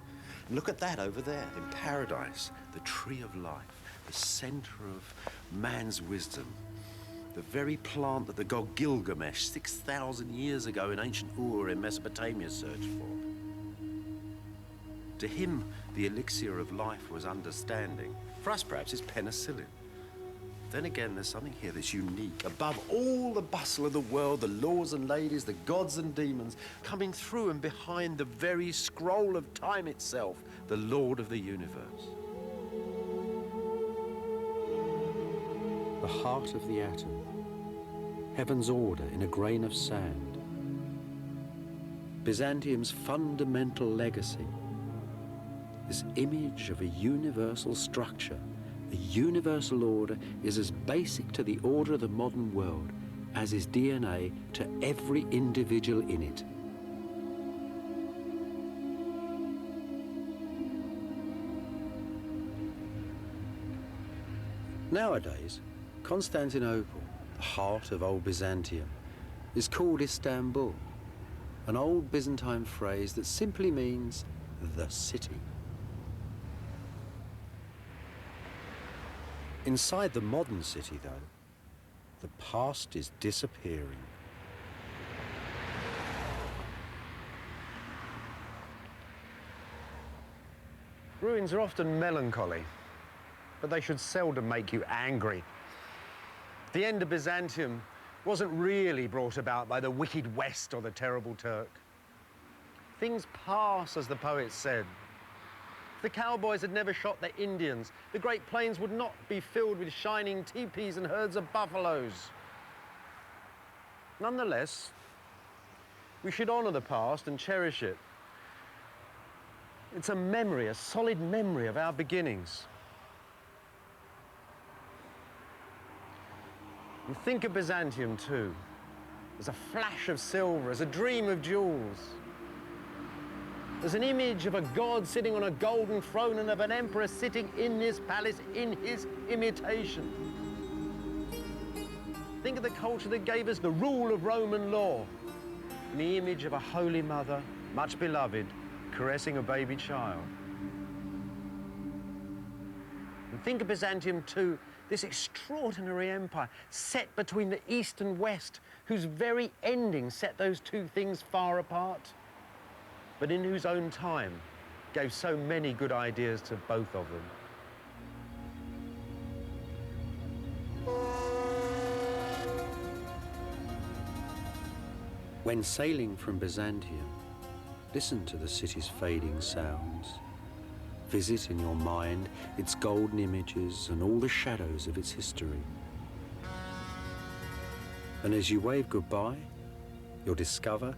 And look at that over there in paradise, the tree of life, the center of man's wisdom, the very plant that the god Gilgamesh 6,000 years ago in ancient Ur in Mesopotamia searched for. To him, the elixir of life was understanding. For us, perhaps, it's penicillin. Then again, there's something here that's unique. Above all the bustle of the world, the lords and ladies, the gods and demons, coming through and behind the very scroll of time itself, the Lord of the universe. the heart of the atom, heaven's order in a grain of sand. Byzantium's fundamental legacy, this image of a universal structure, a universal order, is as basic to the order of the modern world as is DNA to every individual in it. Nowadays, Constantinople, the heart of old Byzantium, is called Istanbul, an old Byzantine phrase that simply means the city. Inside the modern city, though, the past is disappearing. Ruins are often melancholy, but they should seldom make you angry. The end of Byzantium wasn't really brought about by the wicked West or the terrible Turk. Things pass, as the poet said. If the cowboys had never shot their Indians, the Great Plains would not be filled with shining teepees and herds of buffaloes. Nonetheless, we should honor the past and cherish it. It's a memory, a solid memory of our beginnings. And think of Byzantium too, as a flash of silver, as a dream of jewels, as an image of a god sitting on a golden throne and of an emperor sitting in this palace in his imitation. Think of the culture that gave us the rule of Roman law, and the image of a holy mother, much beloved, caressing a baby child. And think of Byzantium too, this extraordinary empire set between the East and West, whose very ending set those two things far apart, but in whose own time gave so many good ideas to both of them. When sailing from Byzantium, listen to the city's fading sounds. Visit in your mind its golden images and all the shadows of its history. And as you wave goodbye, you'll discover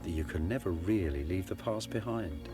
that you can never really leave the past behind.